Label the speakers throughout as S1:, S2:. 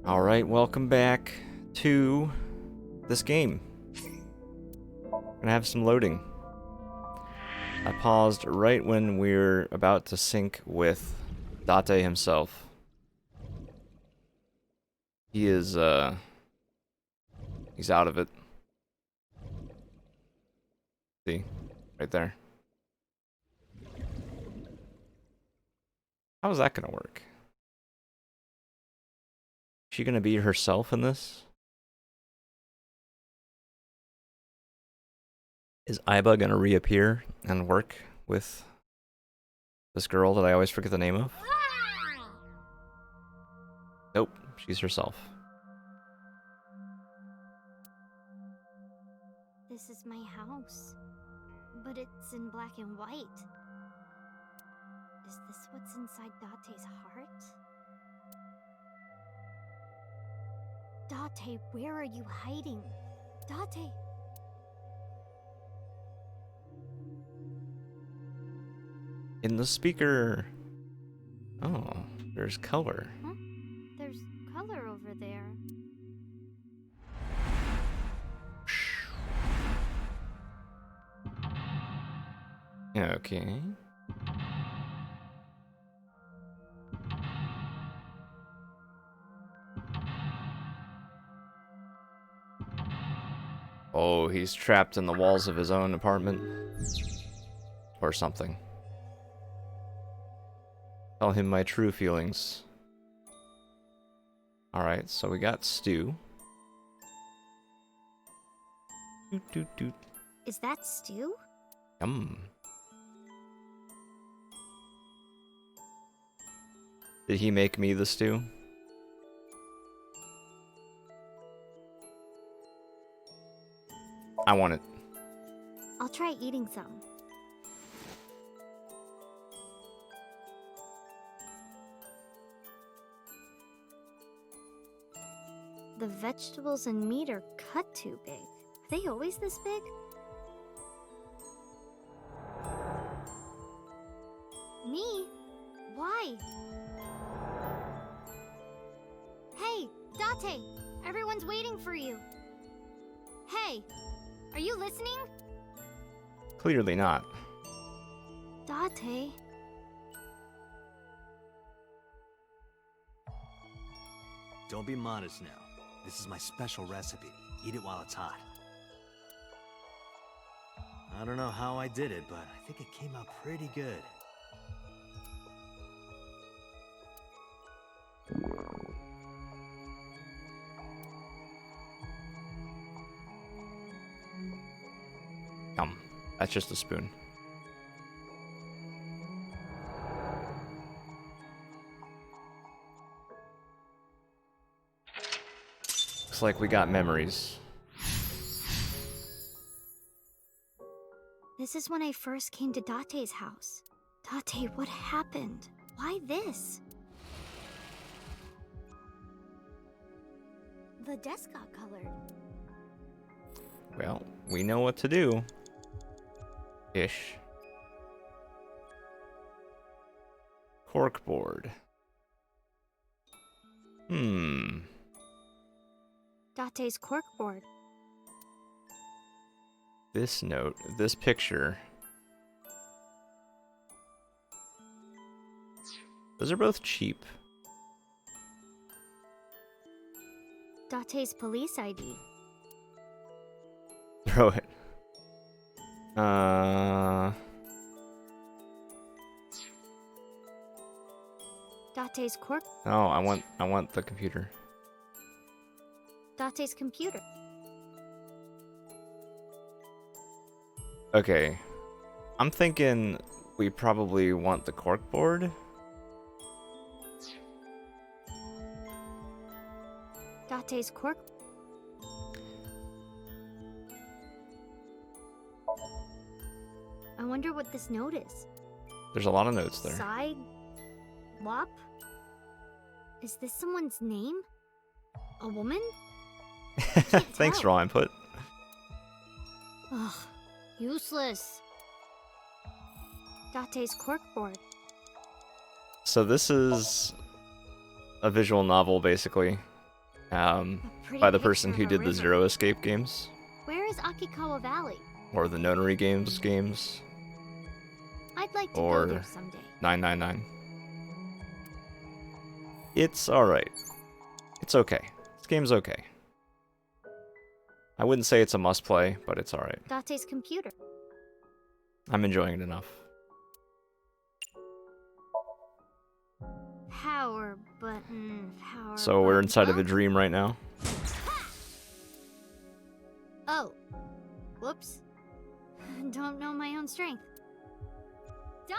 S1: Alright, welcome back to this game. Gonna have some loading. I paused right when we're about to sync with Date himself. He is, he's out of it. See? Right there. How is that gonna work? Is she gonna be herself in this? Is Aiba gonna reappear and work with this girl that I always forget the name of? Nope, she's herself.
S2: This is my house, but it's in black and white. Is this what's inside Date's heart? Date, where are you hiding? Date!
S1: In the speaker. Oh, there's color.
S2: Huh? There's color over there.
S1: Okay. Oh, he's trapped in the walls of his own apartment. Or something. Tell him my true feelings. Alright, so we got stew. Doot, doot, doot.
S2: Is that stew?
S1: Yum. Did he make me the stew? I want it.
S2: I'll try eating some. The vegetables and meat are cut too big. Are they always this big? Me? Why? Hey, Date! Everyone's waiting for you. Hey, are you listening?
S1: Clearly not.
S2: Date?
S3: Don't be modest now. This is my special recipe. Eat it while it's hot. I don't know how I did it, but I think it came out pretty good.
S1: That's just a spoon. Looks like we got memories.
S2: This is when I first came to Date's house. Date, what happened? Why this? The desk got colored.
S1: Well, we know what to do. Ish. Corkboard.
S2: Date's corkboard.
S1: This note, this picture. Those are both cheap.
S2: Date's police ID.
S1: Throw it.
S2: Date's cork.
S1: Oh, I want the computer.
S2: Date's computer.
S1: Okay. I'm thinking we probably want the corkboard.
S2: Date's cork. I wonder what this note is.
S1: There's a lot of notes there.
S2: Side. Lop. Is this someone's name? A woman?
S1: Thanks, raw input.
S2: Ugh, useless. Date's corkboard.
S1: So this is a visual novel, basically.
S2: Pretty
S1: by the
S2: picture
S1: person
S2: of
S1: who
S2: a
S1: did the
S2: river.
S1: Zero Escape games,
S2: Where is Akikawa Valley?
S1: or the Nonary games,
S2: I'd like to go
S1: or
S2: there someday.
S1: 999. It's alright. It's okay. This game's okay. I wouldn't say it's a must-play, but it's alright.
S2: Date's computer.
S1: I'm enjoying it enough.
S2: Power button. Power
S1: So we're
S2: button.
S1: inside of
S2: Huh?
S1: a dream right now.
S2: Oh. Whoops. Don't know my own strength. Date!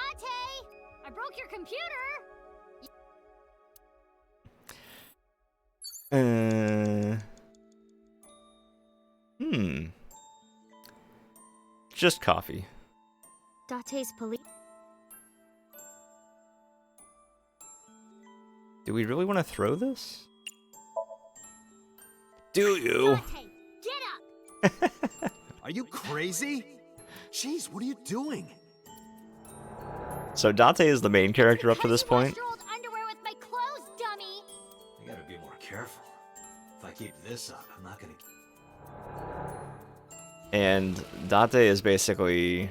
S2: I broke your computer!
S1: Just coffee.
S2: Date's police.
S1: Do we really want to throw this? Do you?
S2: Date, get up!
S3: Are you crazy? Jeez, what are you doing?
S1: So Date is the main character up to this point.
S2: Your old underwear with my clothes, dummy!
S3: I gotta be more careful. If I keep this up, I'm not gonna...
S1: And Date is basically...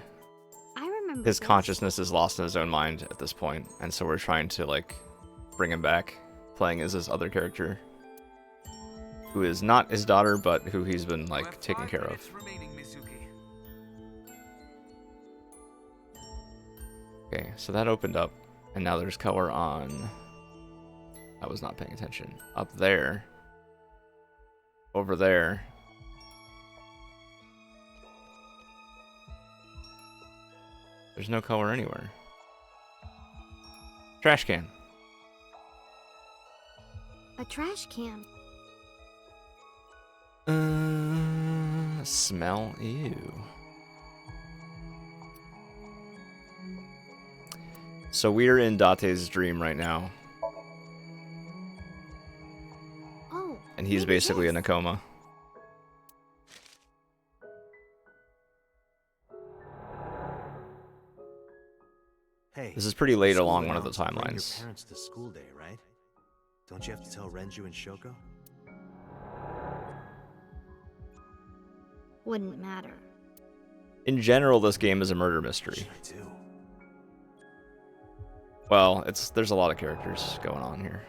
S2: I remember
S1: his
S2: this.
S1: consciousness is lost in his own mind at this point, and so we're trying to, like, bring him back, playing as this other character. Who is not his daughter, but who he's been, like, taking care of.
S4: Remaining, Mizuki.
S1: Okay, so that opened up, and now there's color on... I was not paying attention. Up there. Over there. There's no color anywhere. Trash can.
S2: A trash can.
S1: Smell? Ew. So we're in Date's dream right now,
S2: Oh.
S1: and he's
S2: maybe
S1: basically
S2: this.
S1: in a coma.
S3: Hey,
S1: This is pretty late
S3: school
S1: along one of the
S3: announced bring
S1: timelines.
S3: Your parents to school day, right? Don't you have to tell Renju and Shoko?
S2: Wouldn't matter.
S1: In general, this game is a murder
S3: What
S1: mystery.
S3: should I do?
S1: Well, there's a lot of characters going on here.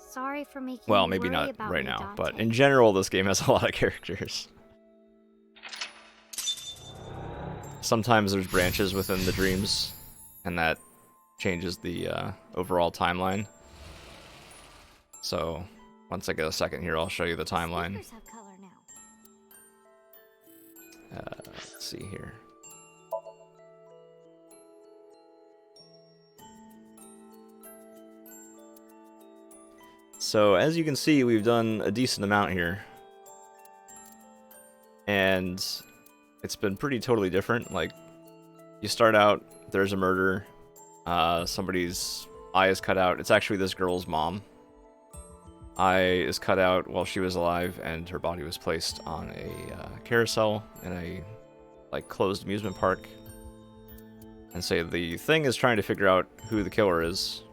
S2: Sorry for making
S1: Well,
S2: you
S1: maybe
S2: worry
S1: not
S2: about
S1: right
S2: me,
S1: now, but
S2: Date.
S1: in general, this game has a lot of characters. Sometimes there's branches within the dreams, and that changes the overall timeline. So, once I get a second here, I'll show you the timeline.
S2: Speakers have color now.
S1: Let's see here. So, as you can see, we've done a decent amount here. And it's been pretty totally different. Like, you start out, there's a murder, somebody's eye is cut out. It's actually this girl's mom. Eye is cut out while she was alive, and her body was placed on a carousel in a like closed amusement park. And so the thing is trying to figure out who the killer is.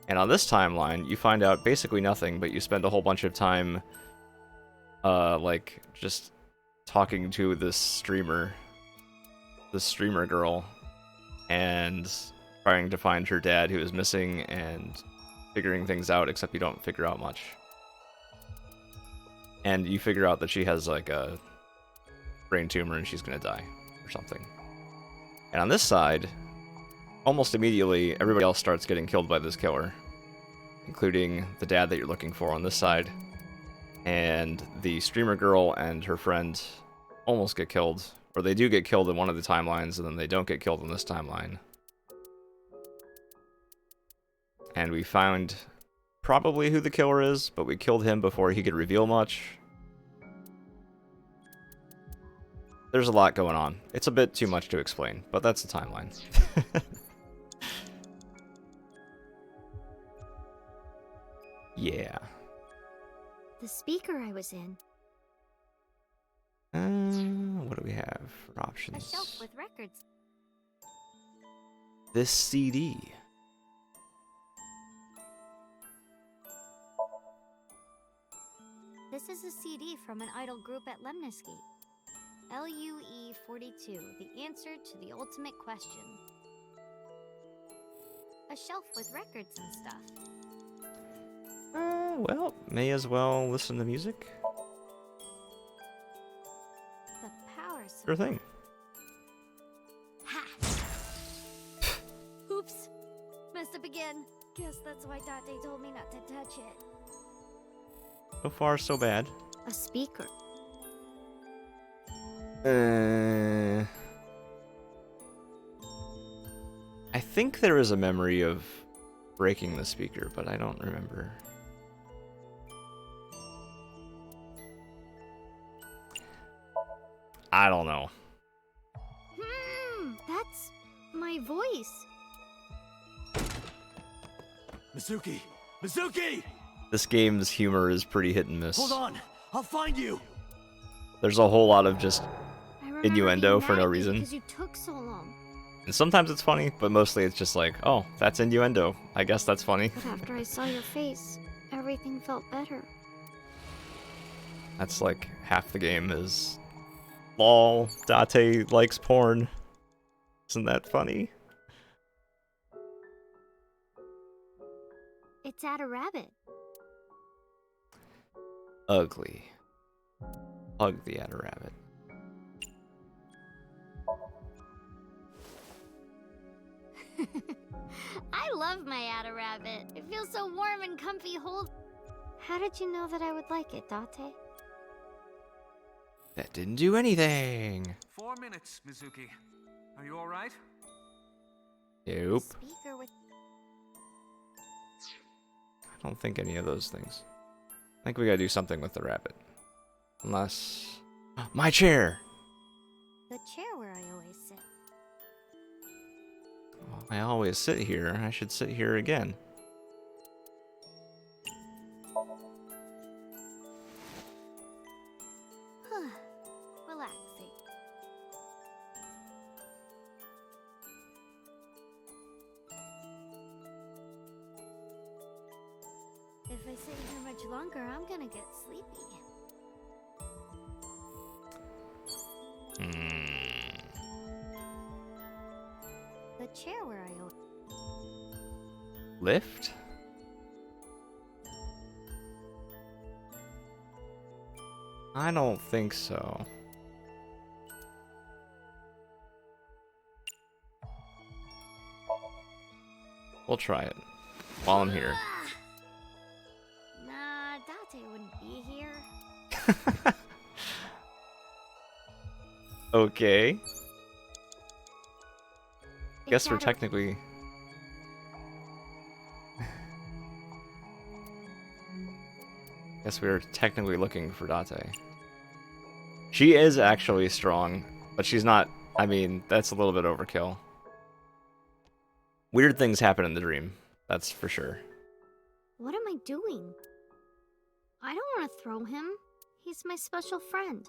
S1: And on this timeline, you find out basically nothing, but you spend a whole bunch of time, like just talking to this streamer girl, and trying to find her dad who is missing, and figuring things out, except you don't figure out much. And you figure out that she has like a brain tumor and she's gonna die or something. And on this side, almost immediately, everybody else starts getting killed by this killer, including the dad that you're looking for on this side. And the streamer girl and her friend almost get killed, or they do get killed in one of the timelines, and then they don't get killed in this timeline. And we found probably who the killer is, but we killed him before he could reveal much. There's a lot going on. It's a bit too much to explain, but that's the timeline. Yeah.
S2: The speaker I was in.
S1: What do we have for
S2: A
S1: options?
S2: shelf with records.
S1: This CD.
S2: This is a CD from an idol group at Lemniscate. LUE 42, the answer to the ultimate question. A shelf with records and stuff.
S1: Well, may as well listen to music.
S2: The power
S1: Sure
S2: supply.
S1: thing.
S2: Ha! Oops. Messed up again. Guess that's why Date told me not to touch it.
S1: So far, so bad.
S2: A speaker.
S1: I think there is a memory of breaking the speaker, but I don't remember. I don't know.
S2: That's my voice.
S3: Mizuki! Mizuki!
S1: This game's humor is pretty hit and miss.
S3: Hold on! I'll find you!
S1: There's a whole lot of just
S2: I remember
S1: innuendo
S2: being
S1: for
S2: mad
S1: no
S2: at you
S1: reason.
S2: because you took so long.
S1: And sometimes it's funny, but mostly it's just like, oh, that's innuendo. I guess that's funny.
S2: But after I saw your face, everything felt better.
S1: That's like half the game is, lol, Date likes porn. Isn't that funny?
S2: It's at a rabbit.
S1: Ugly. Hug the Adder Rabbit.
S2: I love my Ada Rabbit. It feels so warm and comfy hold. How did you know that I would like it, Date?
S1: That didn't do anything.
S4: 4 minutes, Mizuki. Are you alright?
S1: Nope.
S2: Speaker with
S1: I don't think any of those things. I think we gotta do something with the rabbit. Unless... My chair!
S2: the chair where I always sit.
S1: I always sit here. I should sit here again.
S2: Relaxing. If I sit here much longer, I'm gonna get sleepy. The chair where I always...
S1: Lift? I don't think so. We'll try it while I'm here.
S2: Nah, Date wouldn't be here.
S1: Okay. Guess
S2: It's
S1: we're
S2: at a-
S1: technically... Guess we're technically looking for Date. She is actually strong, but she's not... I mean, that's a little bit overkill. Weird things happen in the dream. That's for sure.
S2: What am I doing? I don't want to throw him. He's my special friend.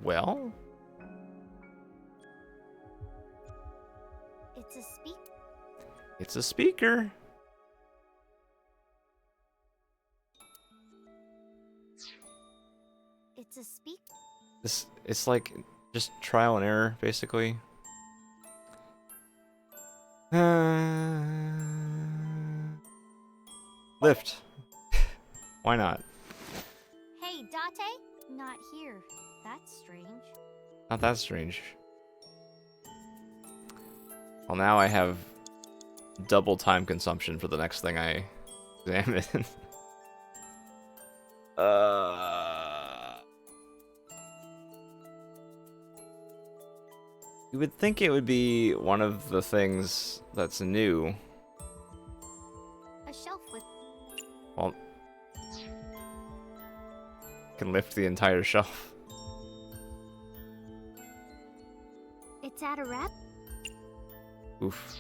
S1: Well?
S2: It's a speak.
S1: It's a speaker.
S2: It's a speak.
S1: It's like just trial and error, basically. Lift. Why not?
S2: Hey, Date? Not here. That's strange.
S1: Not that strange. Well, now I have double time consumption for the next thing I examine. You would think it would be one of the things that's new.
S2: A shelf with...
S1: Well, can lift the entire shelf.
S2: It's at a wrap.
S1: Oof.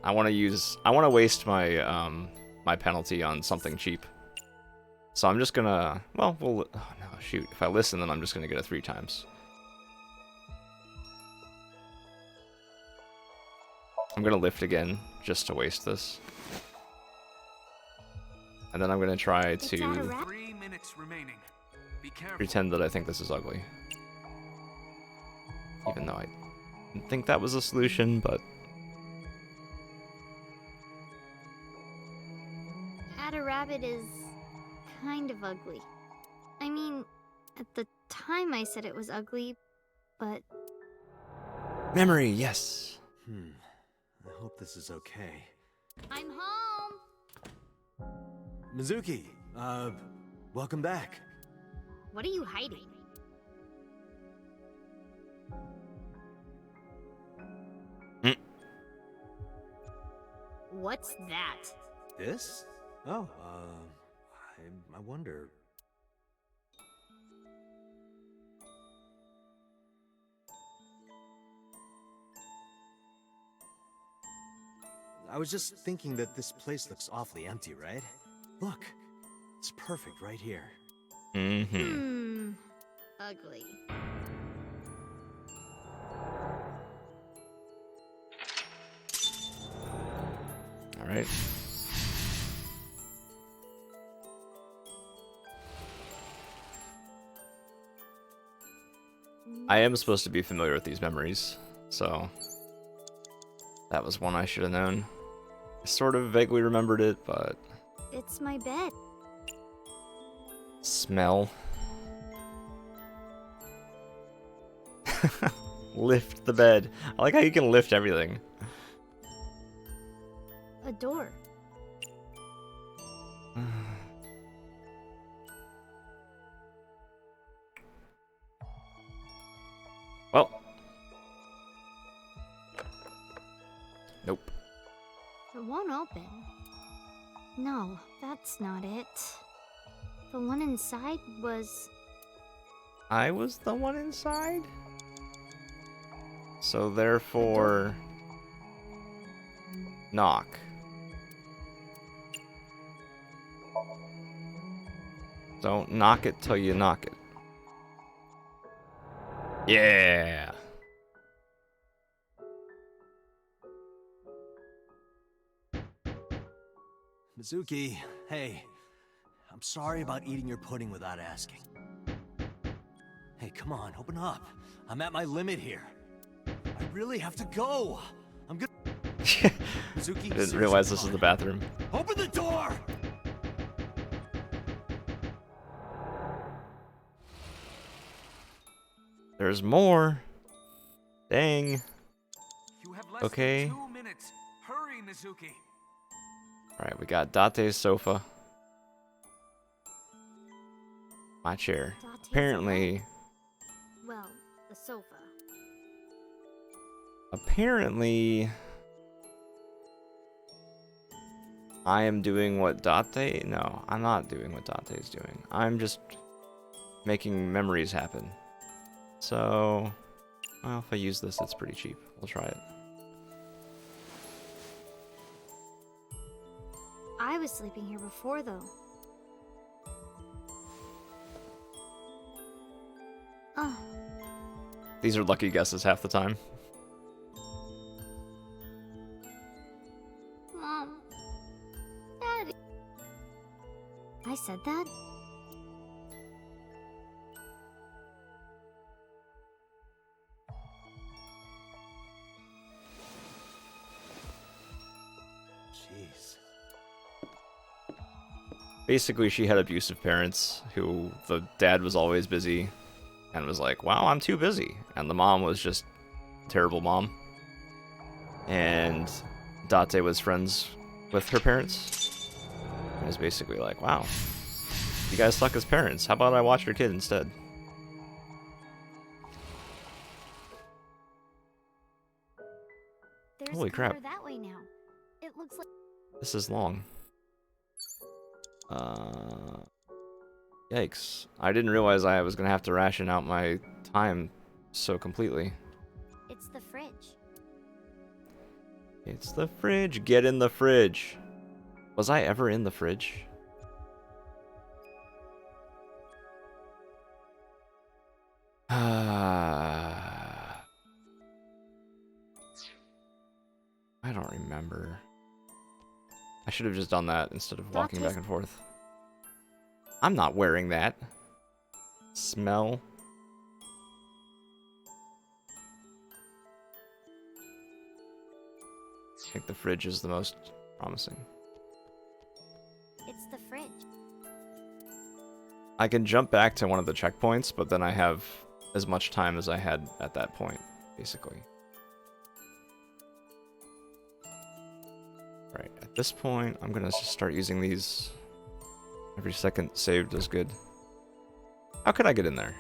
S1: I want to waste my my penalty on something cheap. So I'm just gonna, well, oh no, shoot. If I listen, then I'm just gonna get it 3 times. I'm gonna lift again, just to waste this. And then I'm gonna try
S2: It's out
S1: to
S2: of wrap.
S4: 3 minutes remaining. Be careful.
S1: pretend that I think this is ugly. Even though I didn't think that was a solution, but...
S2: Ada Rabbit is kind of ugly. I mean, at the time I said it was ugly, but
S1: Memory, yes!
S3: I hope this is okay.
S2: I'm home.
S3: Mizuki, welcome back.
S2: What are you hiding? What's that?
S3: This? Oh, I wonder. I was just thinking that this place looks awfully empty, right? Look, it's perfect right here.
S1: Mm-hmm.
S2: Ugly.
S1: Alright. I am supposed to be familiar with these memories, so... that was one I should have known. I sort of vaguely remembered it, but...
S2: It's my bed.
S1: Smell. Lift the bed. I like how you can lift everything.
S2: A door.
S1: Well. Nope.
S2: It won't open. No, that's not it. The one inside was...
S1: I was the one inside? So therefore... knock. Don't knock it till you knock it. Yeah!
S3: Mizuki, hey. I'm sorry about eating your pudding without asking. Hey, come on, open up. I'm at my limit here. I really have to go. I'm gonna... Mizuki,
S1: I didn't realize this is the bathroom.
S3: Open the door!
S1: There's more. Dang.
S4: You have less
S1: Okay.
S4: than 2 minutes. Hurry, Mizuki.
S1: Alright, we got Date's sofa. My chair.
S2: Date's
S1: Apparently...
S2: well, the sofa.
S1: Apparently... I am doing what Date... No, I'm not doing what Date is doing. I'm just making memories happen. So... well, if I use this, it's pretty cheap. We'll try it.
S2: I was sleeping here before, though. Oh,
S1: These are lucky guesses half the time.
S2: Mom. Daddy. I said that?
S3: Jeez.
S1: Basically, she had abusive parents who the dad was always busy and was like, wow, I'm too busy. And the mom was just a terrible mom. And Date was friends with her parents. And was basically like, wow, you guys suck as parents. How about I watch your kid instead?
S2: There's
S1: Holy crap.
S2: color that way now. It looks like...
S1: This is long. Yikes. I didn't realize I was gonna have to ration out my time so completely.
S2: it's the fridge.
S1: It's the fridge. Get in the fridge. Was I ever in the fridge? Why I don't remember. I should have just done that instead of walking back and forth. I'm not wearing that. Smell. I think the fridge is the most promising.
S2: It's the fridge.
S1: I can jump back to one of the checkpoints, but then I have as much time as I had at that point, basically. Right, at this point, I'm gonna just start using these. Every second saved is good. How could I get in there?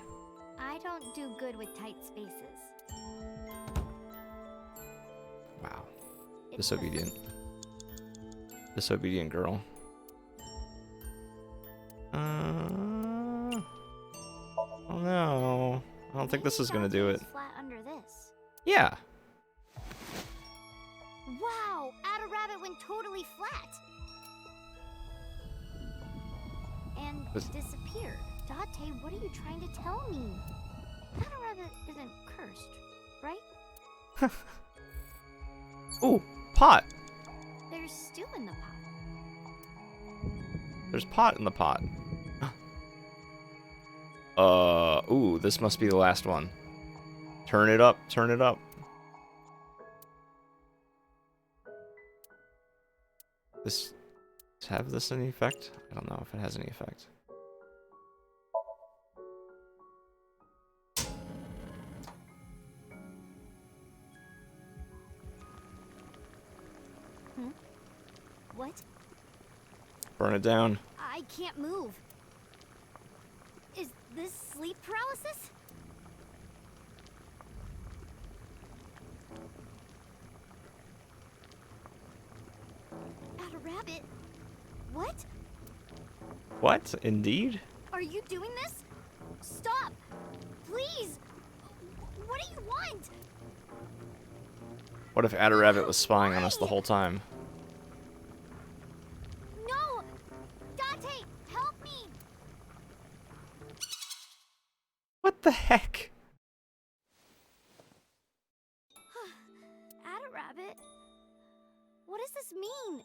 S2: I don't do good with tight spaces.
S1: Wow.
S2: It's the
S1: Disobedient. Disobedient girl. Oh no. I don't think this is gonna do it.
S2: Flat under this.
S1: Yeah.
S2: Wow! Ada Rabbit went totally flat. And disappeared. Date, what are you trying to tell me? Ada Rabbit isn't cursed, right?
S1: Ooh, pot.
S2: There's stew in the pot.
S1: There's pot in the pot. Ooh, this must be the last one. Turn it up, turn it up. Does have this any effect? I don't know if it has any effect.
S2: What?
S1: Burn it down.
S2: I can't move. Is this sleep paralysis? Ada Rabbit? What?
S1: What? Indeed?
S2: Are you doing this? Stop! Please! What do you want?
S1: What if Ada Rabbit was spying on us the whole time?
S2: No! Date, help me!
S1: What the heck?
S2: Ada Rabbit? What does this mean?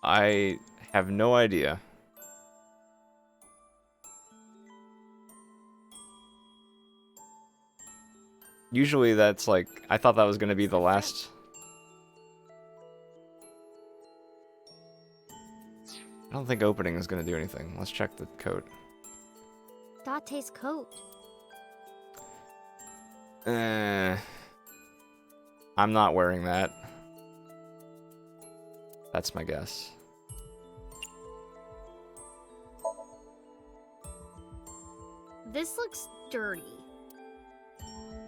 S1: I have no idea. Usually that's like, I thought that was going to be the last. I don't think opening is going to do anything. Let's check the coat.
S2: Date's coat.
S1: I'm not wearing that. That's my guess.
S2: This looks dirty.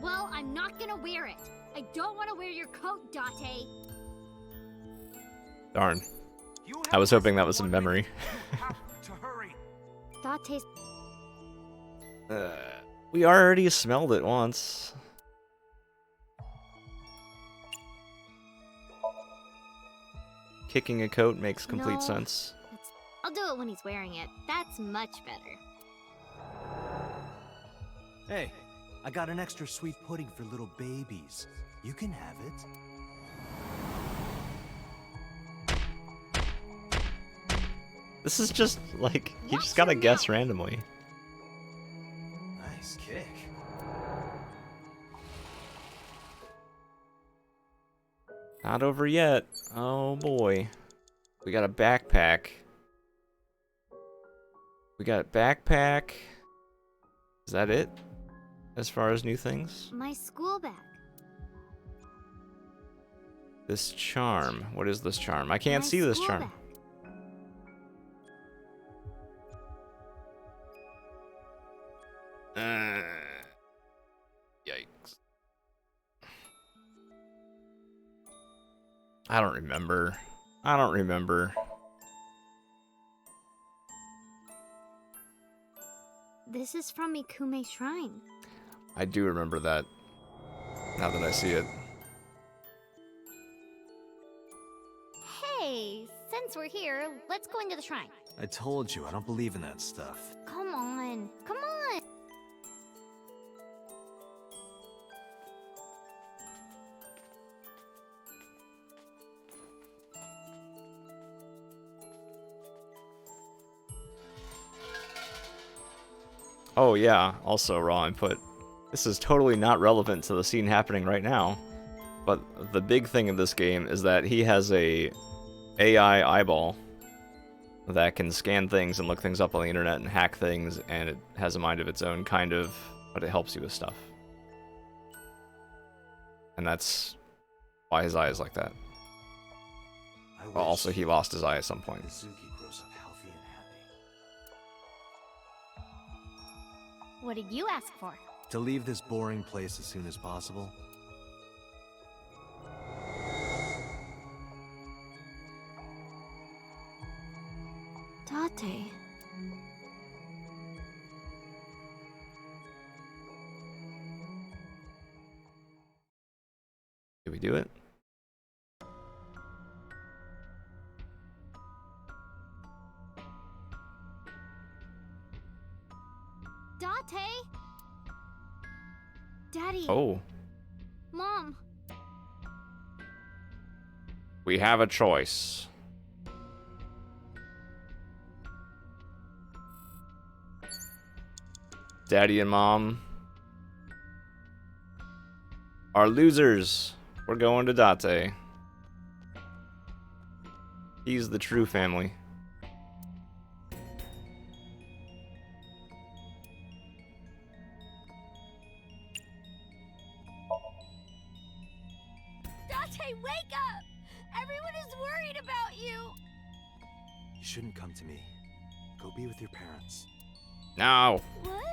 S2: Well, I'm not gonna wear it. I don't want to wear your coat, Date.
S1: Darn.
S4: You
S1: I was
S4: have
S1: hoping that
S4: less
S1: was
S4: than
S1: in
S4: 1
S1: memory.
S4: minute. You have to hurry.
S2: Date's...
S1: We already smelled it once. Kicking a coat makes complete
S2: No.
S1: sense.
S2: I'll do it when he's wearing it. That's much better.
S3: Hey, I got an extra sweet pudding for little babies. You can have it.
S1: This is just like, you
S2: Watch
S1: just gotta
S2: your
S1: guess
S2: mouth.
S1: randomly.
S3: Nice kick.
S1: Not over yet. Oh boy. We got a backpack. We got a backpack. Is that it? As far as new things?
S2: My school bag.
S1: This charm. What is this charm? I can't
S2: My
S1: see this
S2: school
S1: charm.
S2: bag.
S1: Yikes. I don't remember. I don't remember.
S2: This is from Mikume Shrine.
S1: I do remember that. Now that I see it.
S2: Hey, since we're here, let's go into the shrine.
S3: I told you, I don't believe in that stuff.
S2: Come on. Come on.
S1: Oh yeah, also raw input. This is totally not relevant to the scene happening right now, but the big thing of this game is that he has a AI eyeball that can scan things and look things up on the internet and hack things, and it has a mind of its own, kind of, but it helps you with stuff. And that's why his eye is like that. Well, also, he lost his eye at some point.
S3: Mizuki grows up healthy and happy.
S2: What did you ask for?
S3: To leave this boring place as soon as possible.
S2: Tate.
S1: Did we do it?
S2: Date? Daddy.
S1: Oh,
S2: Mom.
S1: we have a choice. Daddy and Mom are losers. We're going to Date. He's the true family.
S2: Date, wake up! Everyone is worried about you!
S3: You shouldn't come to me. Go be with your parents.
S1: No.
S2: What?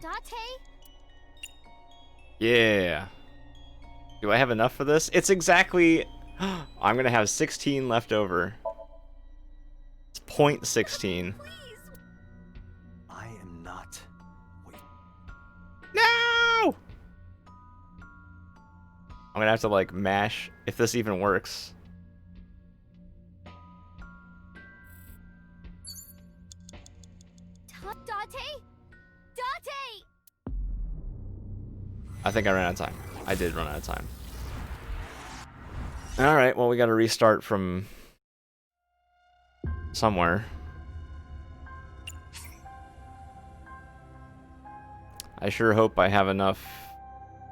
S2: Date?
S1: Yeah. Do I have enough for this? It's exactly... I'm gonna have 16 left over. It's 0.16.
S2: Please!
S3: I am not. Wait.
S1: No! I'm gonna have to, like, mash, if this even works.
S2: Date? Date!
S1: I think I ran out of time. I did run out of time. Alright, well, we gotta restart from somewhere. I sure hope I have enough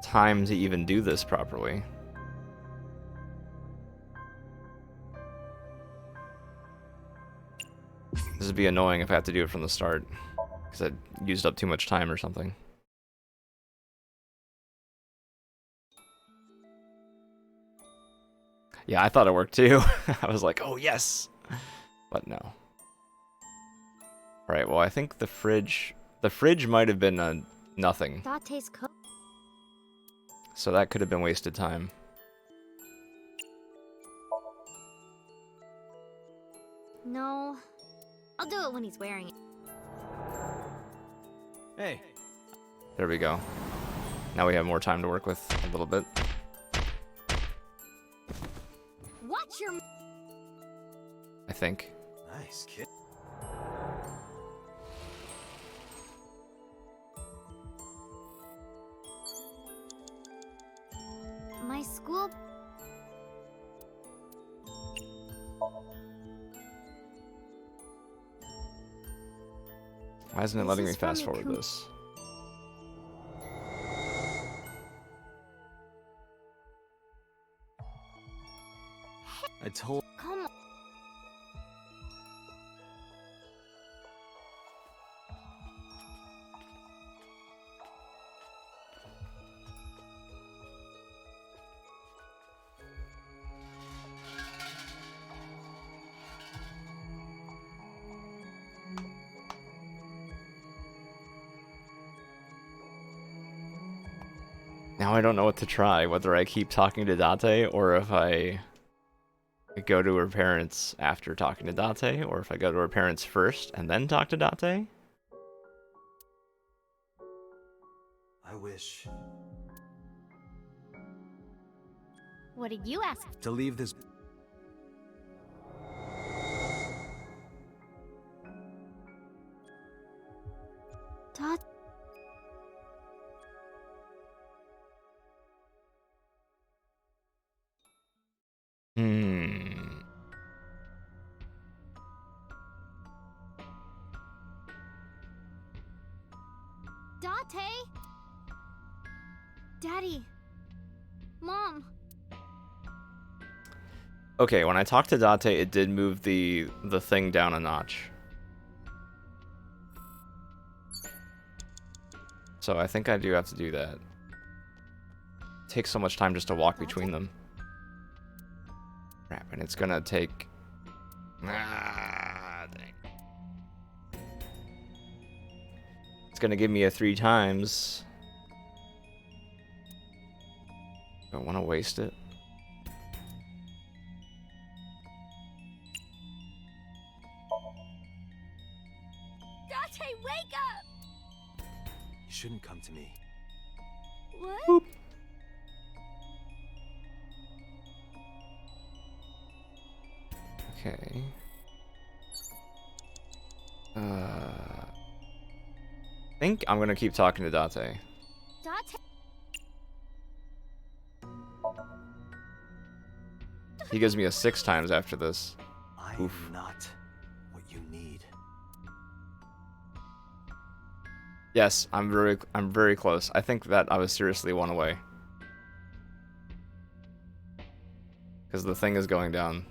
S1: time to even do this properly. This would be annoying if I have to do it from the start, because I used up too much time or something. Yeah, I thought it worked too. I was like, oh yes! But no. Alright, well I think the fridge might have been a nothing.
S2: Date's cook.
S1: So that could have been wasted time.
S2: No. I'll do it when he's wearing it.
S3: Hey,
S1: There we go. Now we have more time to work with a little bit.
S2: Watch your...
S1: I think.
S3: nice kid.
S2: My school...
S1: Why isn't it
S2: This
S1: letting me
S2: is from
S1: fast forward
S2: Mizuki.
S1: this?
S3: I told.
S2: Come on.
S1: Now I don't know what to try, whether I keep talking to Date or if I go to her parents after talking to Date, or if I go to her parents first and then talk to Date.
S3: I wish
S2: What did you ask?
S3: to leave this.
S2: Date...
S1: Okay, when I talked to Date, it did move the thing down a notch. So I think I do have to do that. It takes so much time just to walk between them. Crap, and it's gonna take... Ah, dang. It's gonna give me a 3 times. Don't want to waste it.
S5: Date, wake up!
S3: You shouldn't come to me.
S5: What?
S1: Boop. Okay. I think I'm gonna keep talking to Date.
S5: Date?
S1: He gives me a 6 times after this.
S3: I
S1: Oof.
S3: am not what you need.
S1: Yes, I'm very close. I think that I was seriously 1 away. Because the thing is going down.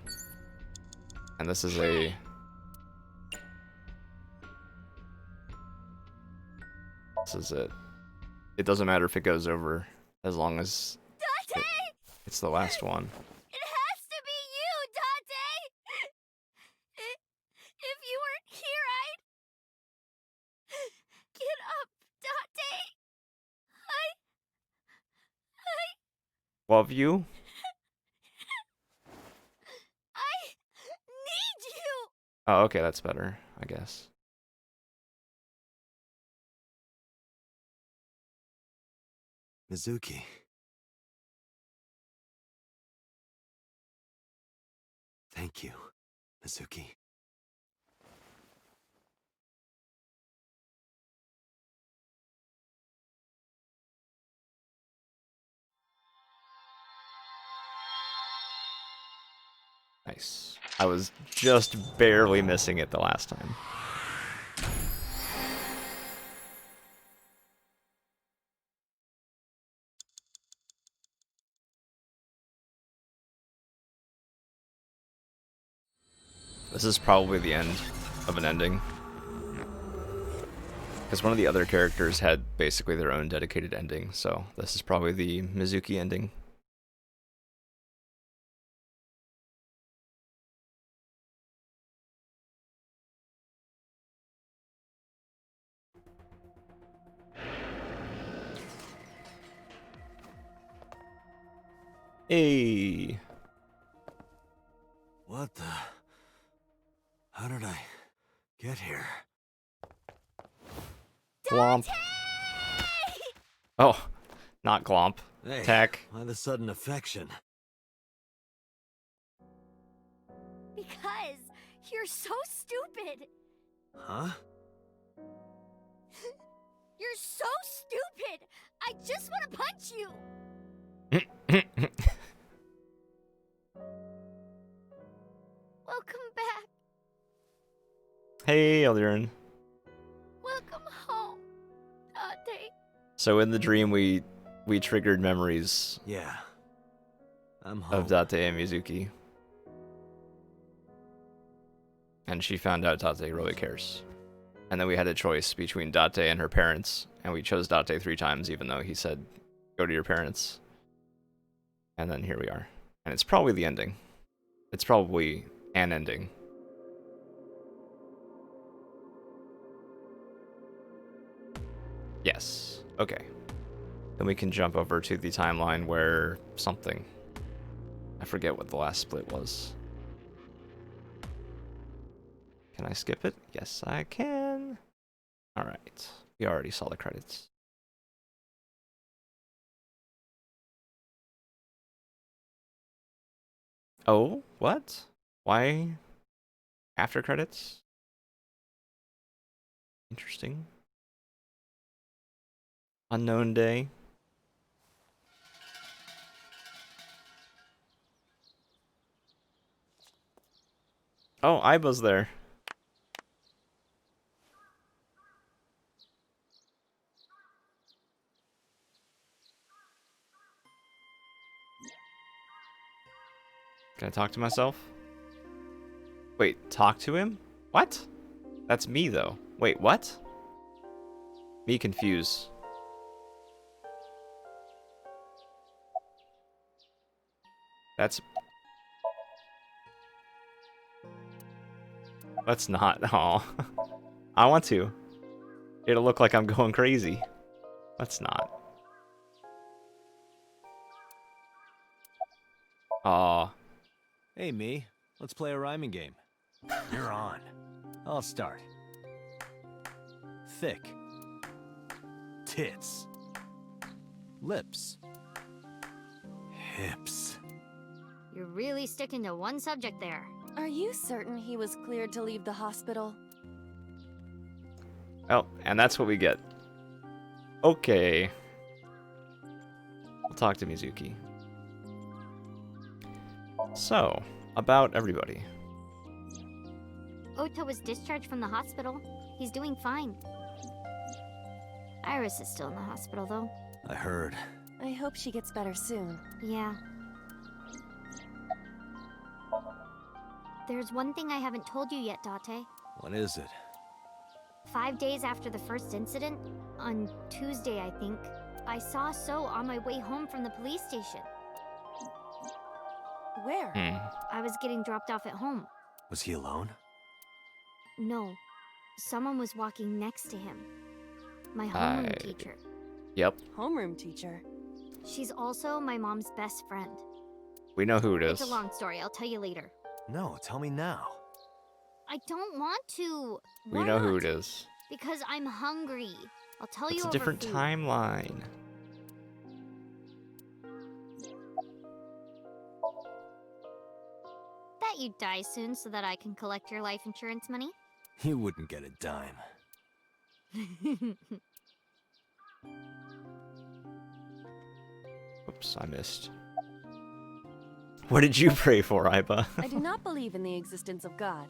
S1: And this is a... This is it. It doesn't matter if it goes over, as long as
S5: Date!
S1: it's the last one.
S5: It has to be you, Date! If you weren't here, I'd... Get up, Date!
S1: Love you?
S5: I need you!
S1: Oh, okay, that's better, I guess.
S3: Mizuki. Thank you, Mizuki.
S1: Nice. I was just barely missing it the last time. This is probably the end of an ending. Because one of the other characters had basically their own dedicated ending, so this is probably the Mizuki ending. Hey!
S3: What the... How did I get here?
S1: Glomp. Oh, not glomp.
S3: Hey,
S1: Tack.
S3: why the sudden affection?
S5: Because you're so stupid!
S3: Huh?
S5: You're so stupid! I just want to punch you! Welcome back.
S1: Hey, Eldirin.
S5: Welcome home, Date.
S1: So in the dream, we triggered memories
S3: Yeah. I'm home.
S1: of Date and Mizuki. And she found out Date really cares. And then we had a choice between Date and her parents, and we chose Date 3 times, even though he said, go to your parents. And then here we are. And it's probably the ending. It's probably an ending. Yes. Okay. Then we can jump over to the timeline where something. I forget what the last split was. Can I skip it? Yes, I can. Alright. We already saw the credits. Oh, what? Why after credits? Interesting. Unknown day. Oh, Aiba's there. Can I talk to myself? Wait, talk to him? What? That's me, though. Wait, what? Me confused. That's... Let's not. Aw. I want to. It'll look like I'm going crazy. Let's not. Aw.
S3: Hey, me. Let's play a rhyming game. You're on. I'll start. Thick. Tits. Lips. Hips.
S2: You're really sticking to one subject there.
S6: Are you certain he was cleared to leave the hospital?
S1: Oh, and that's what we get. Okay. We'll talk to Mizuki. So, about everybody.
S2: Ota was discharged from the hospital. He's doing fine. Iris is still in the hospital, though.
S3: I heard.
S6: I hope she gets better soon.
S2: Yeah. There's one thing I haven't told you yet, Date.
S3: What is it?
S2: 5 days after the first incident, on Tuesday, I think, I saw So on my way home from the police station.
S6: Where?
S2: I was getting dropped off at home.
S3: Was he alone?
S2: No. Someone was walking next to him. My homeroom teacher.
S1: Yep,
S6: Homeroom teacher.
S2: She's also my mom's best friend.
S1: we know who it is.
S2: It's a long story. I'll tell you later.
S3: No, tell me now.
S2: I don't want to.
S1: We
S2: Why
S1: know who
S2: not?
S1: it is.
S2: Because I'm hungry. I'll tell
S1: It's
S2: you
S1: a
S2: over
S1: different
S2: food.
S1: timeline.
S2: Bet you'd die soon so that I can collect your life insurance money.
S3: You wouldn't get a dime.
S1: Oops, I missed. What did you pray for, Iba?
S6: I do not believe in the existence of God.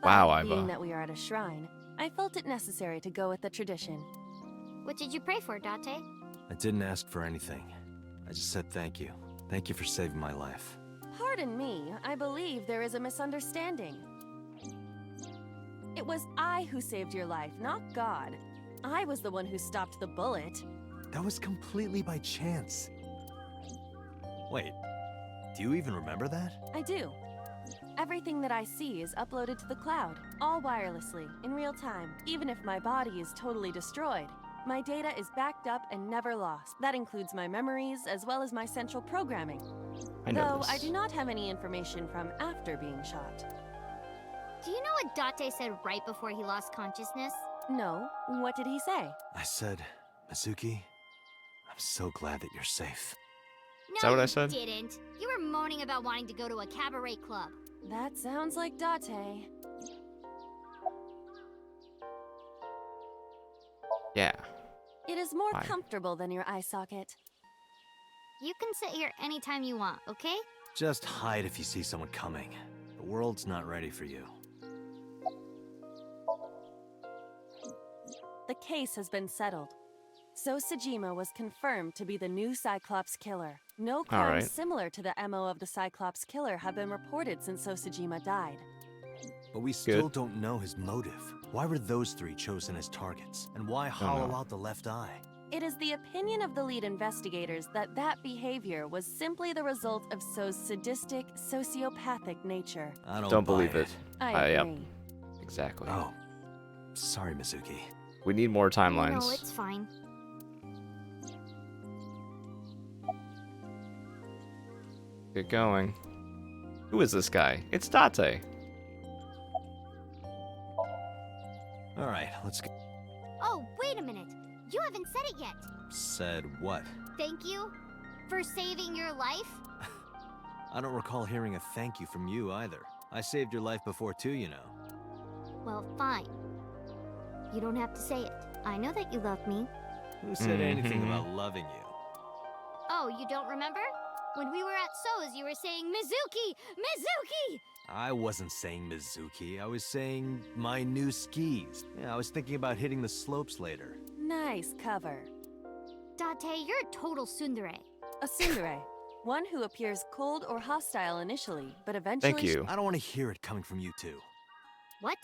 S1: Wow,
S6: But
S1: Iva.
S6: being that we are at a shrine, I felt it necessary to go with the tradition.
S2: What did you pray for, Date?
S3: I didn't ask for anything. I just said thank you. Thank you for saving my life.
S6: Pardon me, I believe there is a misunderstanding. It was I who saved your life, not God. I was the one who stopped the bullet.
S3: That was completely by chance. Wait, do you even remember that?
S6: I do. Everything that I see is uploaded to the cloud, all wirelessly, in real time, even if my body is totally destroyed. My data is backed up and never lost. That includes my memories, as well as my central programming.
S1: I know
S6: Though
S1: this.
S6: I do not have any information from after being shot.
S2: Do you know what Date said right before he lost consciousness?
S6: No, what did he say?
S3: I said, Mizuki, I'm so glad that you're safe.
S2: No,
S1: that what I
S2: you
S1: said?
S2: didn't. You were moaning about wanting to go to a cabaret club.
S6: That sounds like Date.
S1: Yeah.
S6: It is more
S1: Fine.
S6: comfortable than your eye socket.
S2: You can sit here anytime you want, okay?
S3: Just hide if you see someone coming. The world's not ready for you.
S6: The case has been settled. So Sejima was confirmed to be the new Cyclops killer. No crimes
S1: right.
S6: similar to the MO of the Cyclops killer have been reported since So Sejima died.
S3: But we still don't know his motive. Why were those three chosen as targets? And why hollow
S1: know.
S3: out the left eye?
S6: It is the opinion of the lead investigators that that behavior was simply the result of So's sadistic, sociopathic nature.
S3: I
S1: Don't
S3: buy
S1: believe it.
S6: I
S1: Yep.
S6: agree.
S1: Exactly.
S3: Oh, sorry, Mizuki.
S1: We need more timelines.
S2: No, it's fine.
S1: Get going. Who is this guy? It's Date.
S3: All right, let's go.
S2: Oh, wait a minute. You haven't said it yet.
S3: Said what?
S2: Thank you for saving your life.
S3: I don't recall hearing a thank you from you either. I saved your life before too, you know.
S2: Well, fine. You don't have to say it. I know that you love me.
S3: Who said anything
S1: Mhm.
S3: about loving you?
S2: Oh, you don't remember? When we were at So's, you were saying, Mizuki! Mizuki!
S3: I wasn't saying Mizuki. I was saying my new skis. Yeah, I was thinking about hitting the slopes later.
S6: Nice cover.
S2: Date, you're a total tsundere.
S6: A tsundere. One who appears cold or hostile initially, but eventually...
S1: Thank you.
S3: I don't want to hear it coming from you two.
S2: What?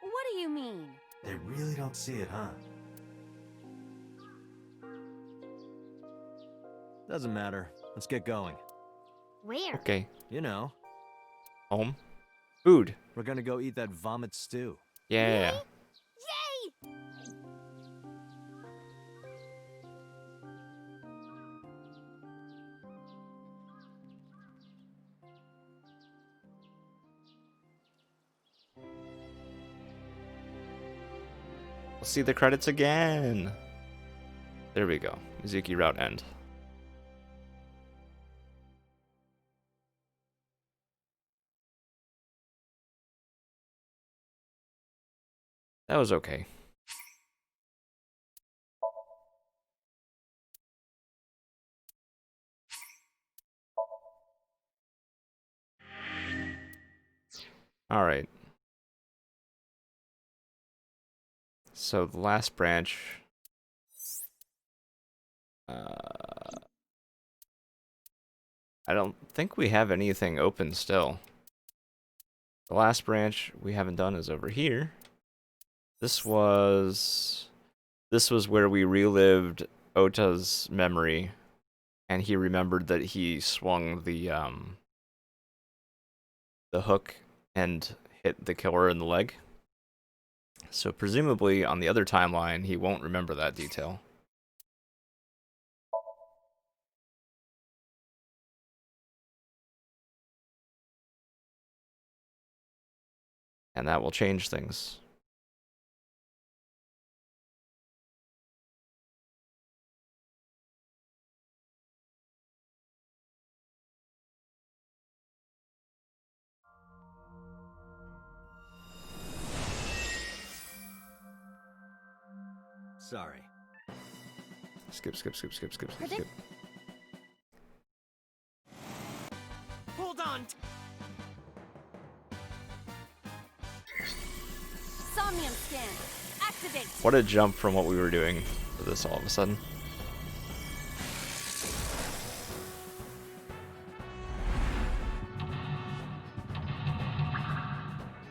S6: What do you mean?
S3: They really don't see it, huh? Doesn't matter. Let's get going.
S2: Where?
S1: Okay.
S3: You know,
S1: Home. Food.
S3: we're gonna go eat that vomit stew.
S1: Yeah.
S5: Yay!
S1: We'll see the credits again. There we go. Mizuki route end. That was okay. All right. So the last branch. I don't think we have anything open still. The last branch we haven't done is over here. This was where we relived Ota's memory, and he remembered that he swung the hook and hit the killer in the leg. So presumably on the other timeline, he won't remember that detail. And that will change things.
S3: Sorry.
S1: Skip.
S5: Predict-
S4: Hold on.
S6: Somnium scan. Activate.
S1: What a jump from what we were doing to this all of a sudden.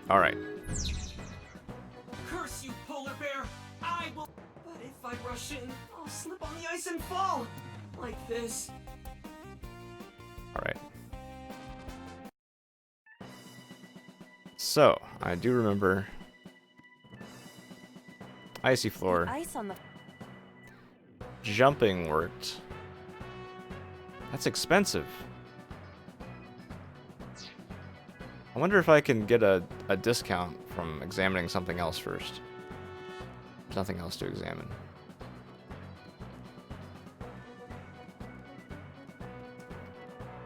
S1: All right.
S4: Curse you, polar bear! I will. But if I rush in, I'll slip on the ice and fall. Like this.
S1: All right. So, I do remember icy floor.
S6: Ice on the...
S1: Jumping worked. That's expensive. I wonder if I can get a discount from examining something else first. There's nothing else to examine.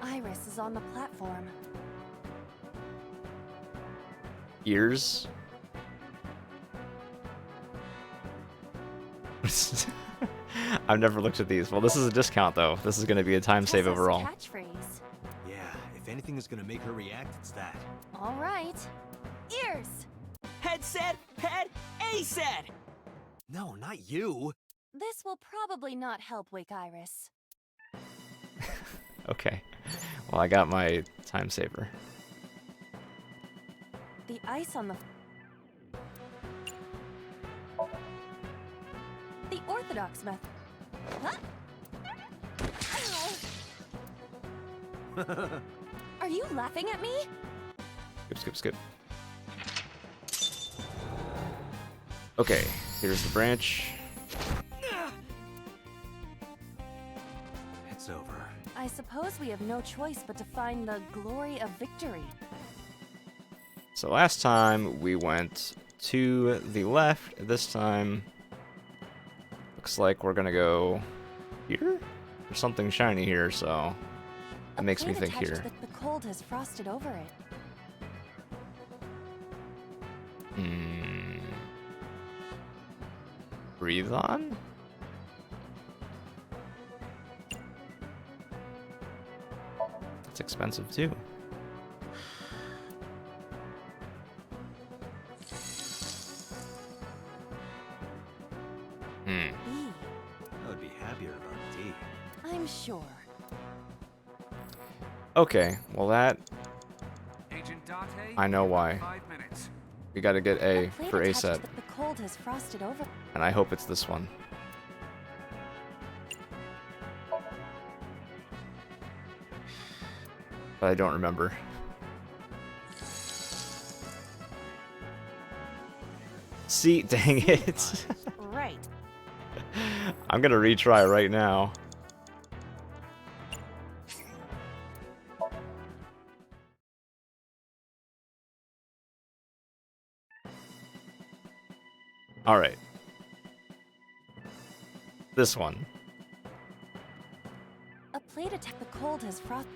S6: Iris is on the platform.
S1: Ears? I've never looked at these. Well, this is a discount, though. This is going to be a time save
S6: Tessa's
S1: overall.
S6: Catchphrase.
S3: Yeah, if anything is gonna make her react, it's that.
S6: All right. Ears.
S4: Head said, head, A said!
S3: No, not you.
S6: This will probably not help wake Iris.
S1: Okay. Well, I got my time saver.
S6: The ice on the... The orthodox method. Huh? Ow. Are you laughing at me?
S1: Skip. Okay, here's the branch.
S3: It's over.
S6: I suppose we have no choice but to find the glory of victory.
S1: So last time we went to the left. This time, looks like we're gonna go here? There's something shiny here, so that makes me
S6: plate
S1: think
S6: attached
S1: here.
S6: that the cold has frosted over it.
S1: Breathe on? It's expensive too.
S6: E.
S3: I would be happier about D.
S6: I'm sure.
S1: Okay, well that
S7: Agent Date,
S1: I know why.
S7: 5 minutes.
S1: We gotta get A
S6: plate
S1: for A
S6: attached
S1: set,
S6: to the cold has frosted over.
S1: and I hope it's this one. But I don't remember. See, dang it.
S6: Right.
S1: I'm gonna retry right now. Alright. This one.
S6: A plate attack. The cold has frosted.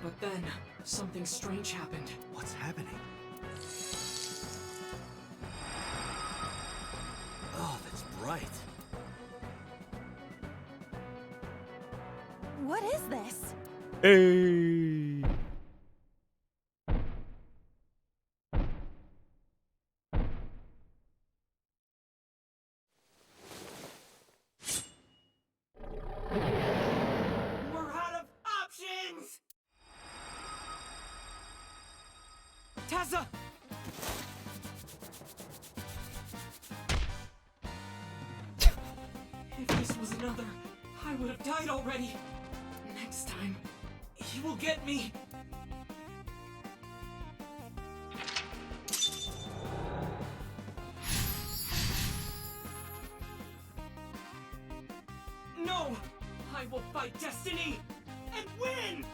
S4: But then, something strange happened.
S3: What's happening? Oh, that's bright.
S6: What is this?
S1: Hey.
S4: We're out of options! Tessa! If this was another, I would have died already. Next time, he will get me. No! I will fight destiny and win!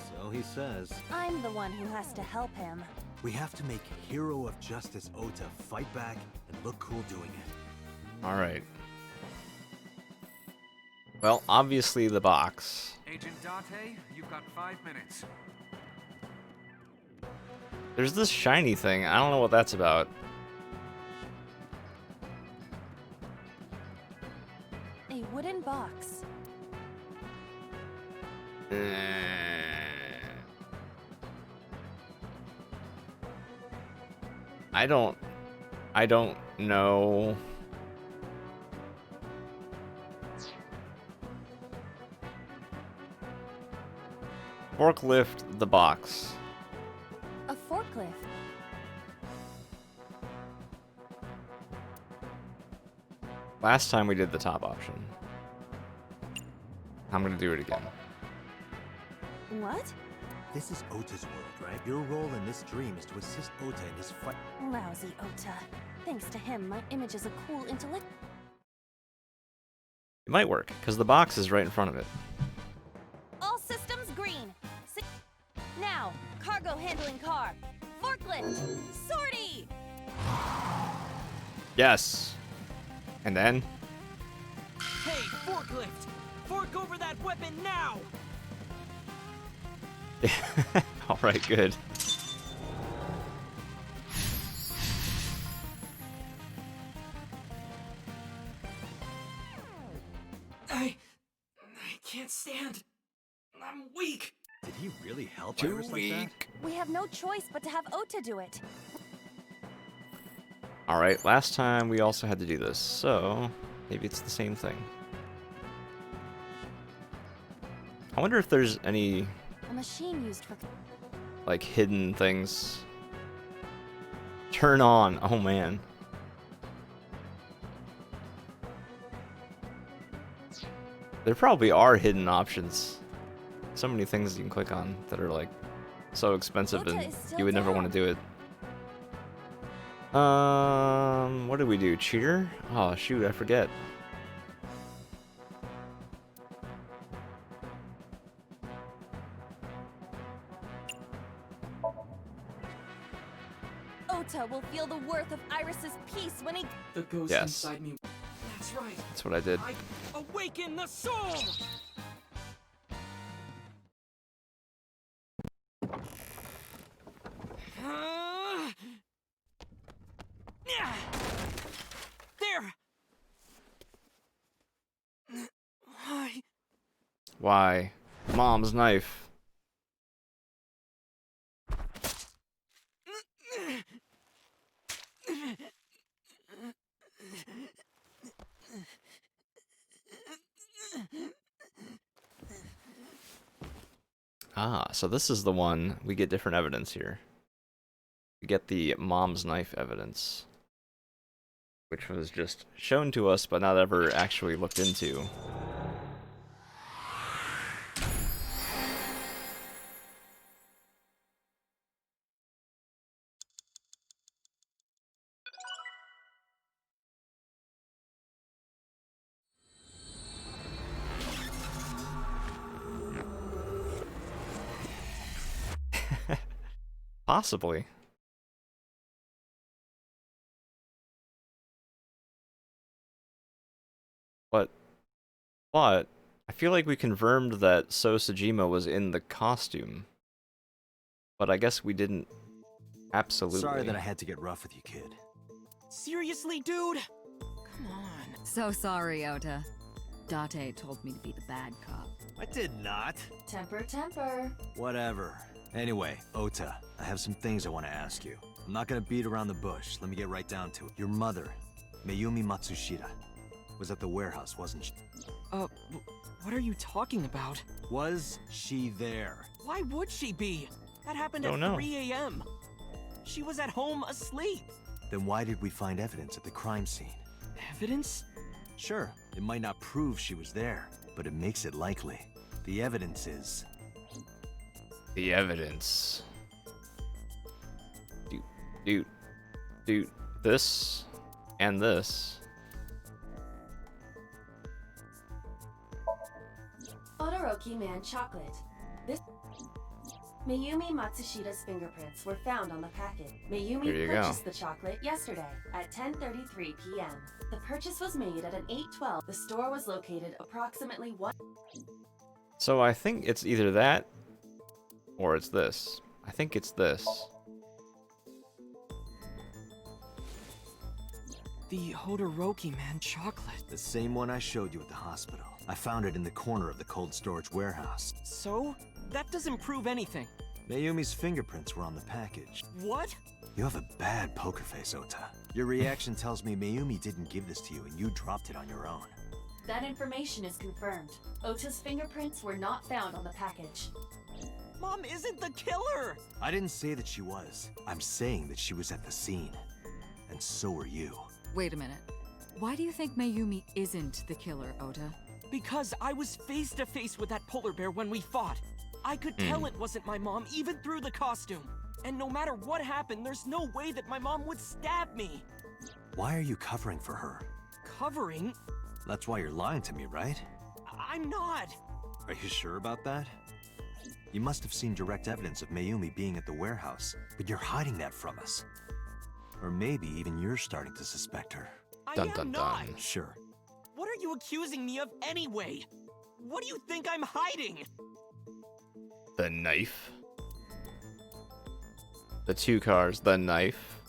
S3: So he says.
S6: I'm the one who has to help him.
S3: We have to make Hero of Justice Ota fight back and look cool doing it.
S1: Alright. Well, obviously the box.
S7: Agent Date, you've got 5 minutes.
S1: There's this shiny thing. I don't know what that's about.
S6: A wooden box.
S1: I don't know. Forklift the box.
S6: A forklift.
S1: Last time we did the top option. I'm gonna do it again.
S6: What?
S3: This is Ota's world, right? Your role in this dream is to assist Ota in his fight.
S6: Lousy Ota. Thanks to him, my image is a cool intellect.
S1: It might work, because the box is right in front of it.
S6: All systems green. Now, cargo handling car. Forklift. Sortie.
S1: Yes. And then?
S4: Hey, forklift! Fork over that weapon now!
S1: Alright, good.
S4: I can't stand. I'm weak.
S3: Did he really help
S1: Too
S3: Iris like that?
S1: weak.
S6: We have no choice but to have Ota do it.
S1: Alright, last time we also had to do this, so maybe it's the same thing. I wonder if there's any,
S6: A machine used for.
S1: like, hidden things. Turn on. Oh, man. There probably are hidden options. So many things you can click on that are, like, so expensive
S6: Ota
S1: and
S6: is still
S1: you would never want to do it. What did we do? Cheater? Oh, shoot, I forget.
S6: Ota will feel the worth of Iris's peace when he.
S4: The ghost
S1: Yes.
S4: inside me. That's right.
S1: That's what I did.
S4: I awaken the soul! Yeah. There! Why?
S1: Why? Mom's knife. Ah, so this is the one. We get different evidence here. We get the mom's knife evidence, which was just shown to us but not ever actually looked into. Possibly. But I feel like we confirmed that So Sajima was in the costume. But I guess we didn't absolutely.
S3: Sorry that I had to get rough with you, kid.
S4: Seriously, dude? Come on.
S8: So sorry, Ota. Date told me to be the bad cop.
S3: I did not.
S6: Temper, temper.
S3: Whatever. Anyway, Ota, I have some things I want to ask you. I'm not gonna beat around the bush. Let me get right down to it. Your mother, Mayumi Matsushita, was at the warehouse, wasn't she?
S4: What are you talking about?
S3: Was she there?
S4: Why would she be? That happened
S1: Don't
S4: at
S1: know.
S4: 3 a.m. She was at home asleep.
S3: Then why did we find evidence at the crime scene?
S4: Evidence?
S3: Sure, it might not prove she was there, but it makes it likely. The evidence is...
S1: The evidence. Dude, this and this.
S6: Todoroki Man chocolate. This Mayumi Matsushita's fingerprints were found on the packet.
S1: There you
S6: Mayumi
S1: go.
S6: purchased the chocolate yesterday at 10:33 p.m. The purchase was made at an 8:12. The store was located approximately 1.
S1: So I think it's either that or it's this. I think it's this.
S4: The Hodoroki Man chocolate.
S3: the same one I showed you at the hospital. I found it in the corner of the cold storage warehouse.
S4: So? That doesn't prove anything.
S3: Mayumi's fingerprints were on the package.
S4: What?
S3: You have a bad poker face, Ota. Your reaction tells me Mayumi didn't give this to you and you dropped it on your own.
S6: That information is confirmed. Ota's fingerprints were not found on the package.
S4: Mom isn't the killer!
S3: I didn't say that she was. I'm saying that she was at the scene. And so were you.
S8: Wait a minute. Why do you think Mayumi isn't the killer, Ota?
S4: Because I was face to face with that polar bear when we fought. I could tell it wasn't my mom, even through the costume. And no matter what happened, there's no way that my mom would stab me.
S3: Why are you covering for her?
S4: Covering?
S3: That's why you're lying to me, right?
S4: I'm not.
S3: Are you sure about that? You must have seen direct evidence of Mayumi being at the warehouse, but you're hiding that from us. Or maybe even you're starting to suspect her.
S4: I
S1: Dun,
S4: am
S1: dun,
S4: not.
S1: dun.
S3: Sure.
S4: What are you accusing me of anyway? What do you think I'm hiding?
S1: The knife. The 2 cars, the knife.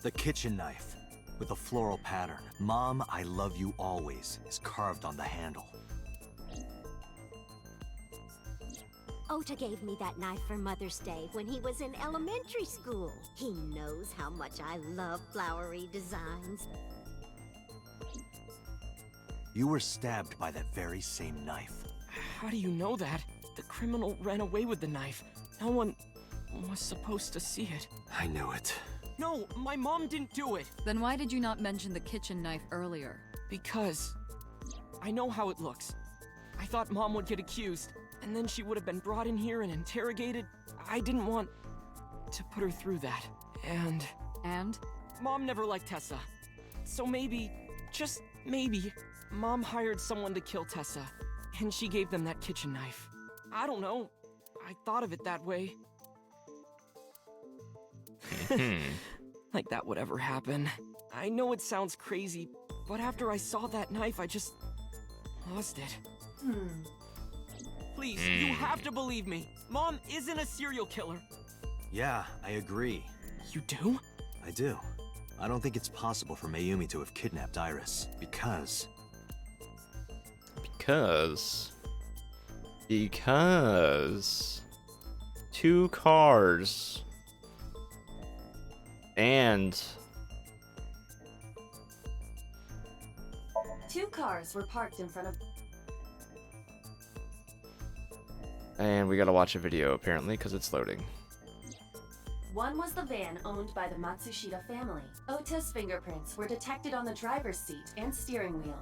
S3: The kitchen knife, with a floral pattern. Mom, I love you always, is carved on the handle.
S5: Ota gave me that knife for Mother's Day when he was in elementary school. He knows how much I love flowery designs.
S3: You were stabbed by that very same knife.
S4: How do you know that? The criminal ran away with the knife. No one was supposed to see it.
S3: I knew it.
S4: No, my mom didn't do it.
S8: Then why did you not mention the kitchen knife earlier?
S4: Because I know how it looks. I thought Mom would get accused, and then she would have been brought in here and interrogated. I didn't want to put her through that. And
S8: And?
S4: Mom never liked Tessa. So maybe, just maybe, Mom hired someone to kill Tessa, and she gave them that kitchen knife. I don't know. I thought of it that way. Like that would ever happen. I know it sounds crazy, but after I saw that knife, I just lost it. Please, you have to believe me. Mom isn't a serial killer.
S3: Yeah, I agree.
S4: You do?
S3: I do. I don't think it's possible for Mayumi to have kidnapped Iris, because...
S1: Because 2 cars and
S6: 2 cars were parked in front of...
S1: And we gotta watch a video, apparently, because it's loading.
S6: One was the van owned by the Matsushita family. Ota's fingerprints were detected on the driver's seat and steering wheel.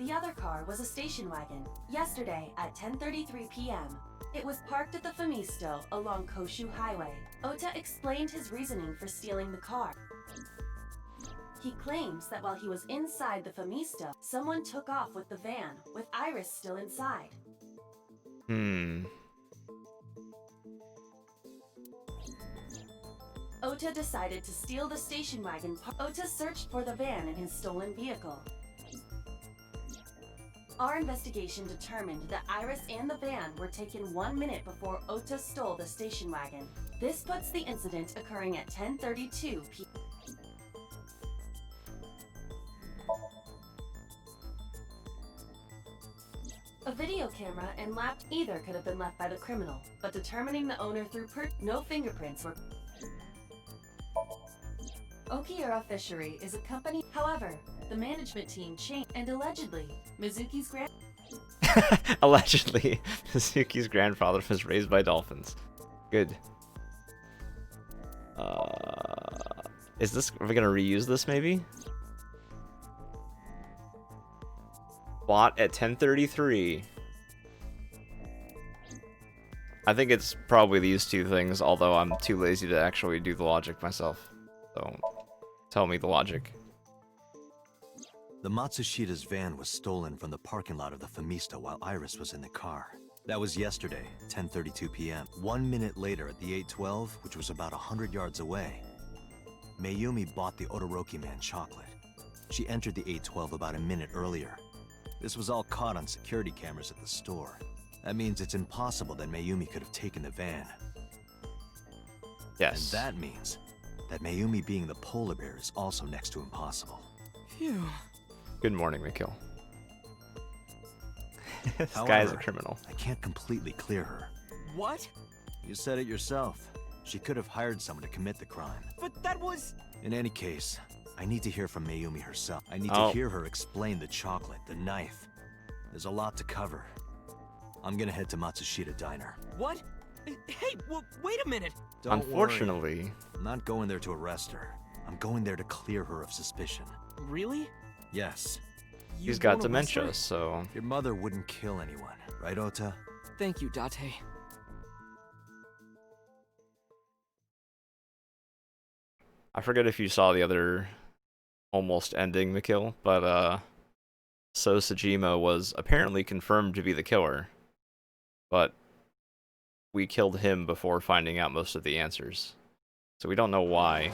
S6: The other car was a station wagon. Yesterday at 10:33 p.m., it was parked at the Famisto along Koshu Highway. Ota explained his reasoning for stealing the car. He claims that while he was inside the Famisto, someone took off with the van, with Iris still inside. Ota decided to steal the station wagon. Ota searched for the van in his stolen vehicle. Our investigation determined that Iris and the van were taken 1 minute before Ota stole the station wagon. This puts the incident occurring at 10:32 p.m. A video camera and lap either could have been left by the criminal, but determining the owner through no fingerprints were. Okiura Fishery is a company. However, the management team changed, and allegedly, Mizuki's
S1: Allegedly, Mizuki's grandfather was raised by dolphins. Good. Is this? Are we gonna reuse this maybe? Bought at 10:33. I think it's probably these two things, although I'm too lazy to actually do the logic myself. So, tell me the logic.
S3: The Matsushita's van was stolen from the parking lot of the Famisto while Iris was in the car. That was yesterday, 10:32 p.m. 1 minute later at the 812, which was about 100 yards away, Mayumi bought the Odoroki Man chocolate. She entered the 812 about a minute earlier. This was all caught on security cameras at the store. That means it's impossible that Mayumi could have taken the van.
S1: Yes.
S3: And that means that Mayumi being the polar bear is also next to impossible.
S4: Phew.
S1: Good morning, Mikhail. This
S3: However,
S1: guy is a criminal.
S3: I can't completely clear her.
S4: What?
S3: You said it yourself. She could have hired someone to commit the crime.
S4: But that was...
S3: In any case, I need to hear from Mayumi herself. I need to hear her explain the chocolate, the knife. There's a lot to cover. I'm gonna head to Matsushita Diner.
S4: What? Hey, wait a minute!
S3: Don't
S1: Unfortunately,
S3: worry. I'm not going there to arrest her. I'm going there to clear her of suspicion.
S4: Really?
S3: Yes.
S1: he's got
S4: won't arrest her?
S1: dementia, so...
S3: Your mother wouldn't kill anyone, right, Ota?
S4: Thank you, Date.
S1: I forget if you saw the other almost ending, Mikhail, but So Sajima was apparently confirmed to be the killer, but we killed him before finding out most of the answers. So we don't know why.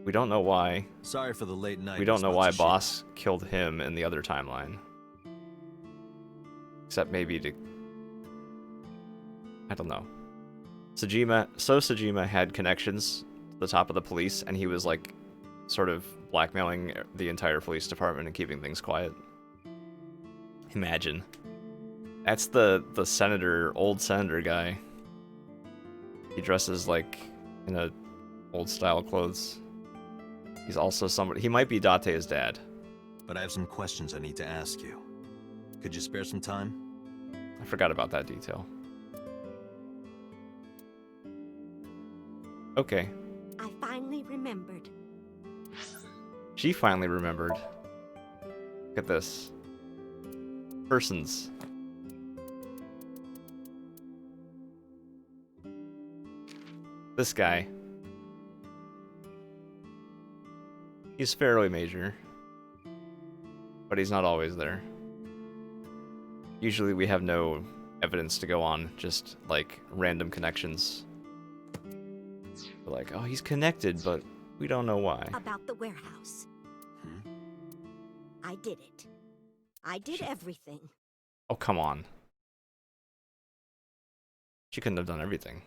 S1: We don't know why.
S3: Sorry for the late night.
S1: We don't
S3: Miss
S1: know why
S3: Matsushita.
S1: Boss killed him in the other timeline. Except maybe to... I don't know. Sajima had connections to the top of the police, and he was like sort of blackmailing the entire police department and keeping things quiet. Imagine. That's the senator, old senator guy. He dresses like in a old style clothes. He's also somebody, he might be Date's dad.
S3: But I have some questions I need to ask you. Could you spare some time?
S1: I forgot about that detail. Okay.
S5: I finally remembered.
S1: She finally remembered. Look at this. Persons. This guy. He's fairly major. But he's not always there. Usually we have no evidence to go on, just like random connections. We're like, oh, he's connected, but we don't know why.
S5: About the warehouse. I did it. I did everything.
S1: Oh, come on. She couldn't have done everything.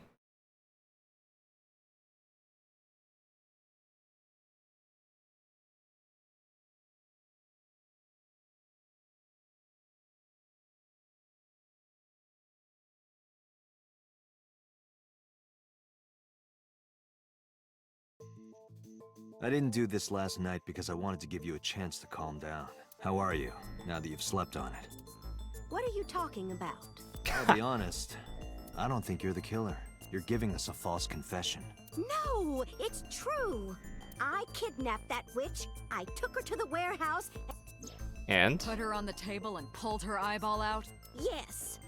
S3: I didn't do this last night because I wanted to give you a chance to calm down. How are you, now that you've slept on it?
S5: What are you talking about?
S3: I'll be honest, I don't think you're the killer. You're giving us a false confession.
S5: No, it's true. I kidnapped that witch. I took her to the warehouse.
S1: And?
S8: Put her on the table and pulled her eyeball out?
S5: Yes,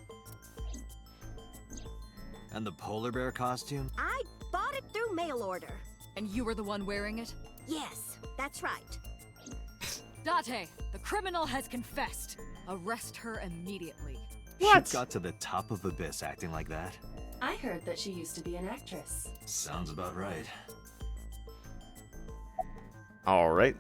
S3: And the polar bear costume?
S5: I bought it through mail order.
S8: And you were the one wearing it?
S5: Yes, that's right.
S8: Date, the criminal has confessed. Arrest her immediately.
S1: What?
S3: She got to the top of Abyss acting like that?
S6: I heard that she used to be an actress.
S3: Sounds about right.
S1: Alright.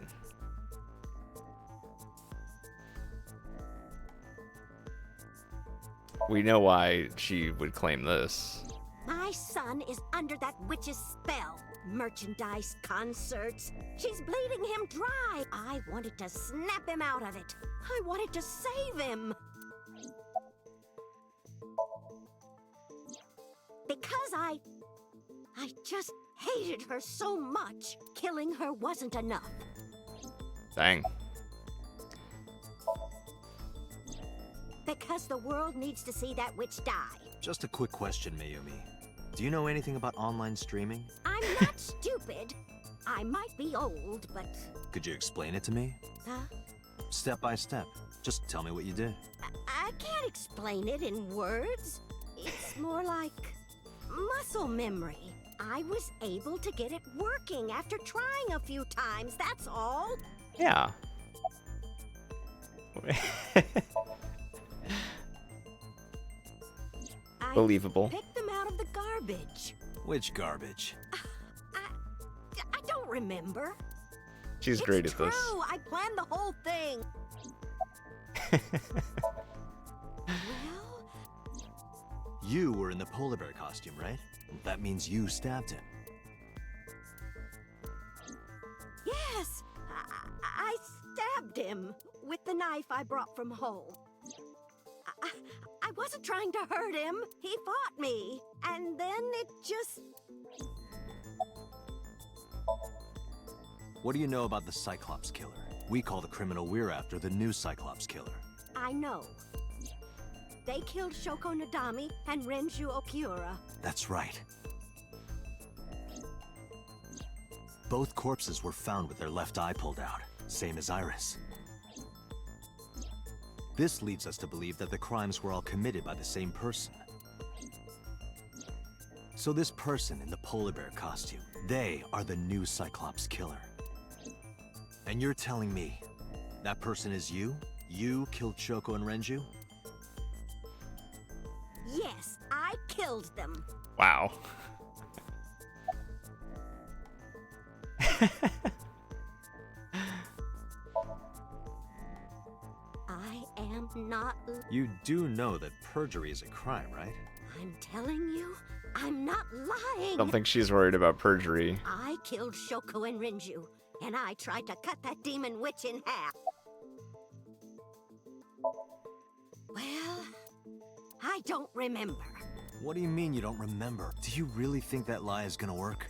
S1: We know why she would claim this.
S5: My son is under that witch's spell. Merchandise, concerts. She's bleeding him dry. I wanted to snap him out of it. I wanted to save him. Because I just hated her so much. Killing her wasn't enough.
S1: Dang.
S5: Because the world needs to see that witch die.
S3: Just a quick question, Mayumi. Do you know anything about online streaming?
S5: I'm not stupid. I might be old, but...
S3: Could you explain it to me?
S5: Huh?
S3: Step by step. Just tell me what you did.
S5: I can't explain it in words. It's more like muscle memory. I was able to get it working after trying a few times, that's all.
S1: Yeah.
S5: I
S1: Believable.
S5: picked them out of the garbage.
S3: Which garbage?
S5: I don't remember.
S1: She's
S5: It's
S1: great at
S5: true.
S1: this.
S5: I planned the whole thing. Well,
S3: You were in the polar bear costume, right? That means you stabbed him.
S5: yes, I stabbed him with the knife I brought from home. I wasn't trying to hurt him. He fought me. And then it just...
S3: What do you know about the Cyclops killer? We call the criminal we're after the new Cyclops killer.
S5: I know. They killed Shoko Nadami and Renju Okiura.
S3: That's right. Both corpses were found with their left eye pulled out, same as Iris. This leads us to believe that the crimes were all committed by the same person. So this person in the polar bear costume, they are the new Cyclops killer. And you're telling me that person is you? You killed Shoko and Renju?
S5: Yes, I killed them.
S1: Wow.
S5: I am not...
S3: You do know that perjury is a crime, right?
S5: I'm telling you, I'm not lying.
S1: Don't think she's worried about perjury.
S5: I killed Shoko and Renju, and I tried to cut that demon witch in half. Well, I don't remember.
S3: What do you mean you don't remember? Do you really think that lie is gonna work?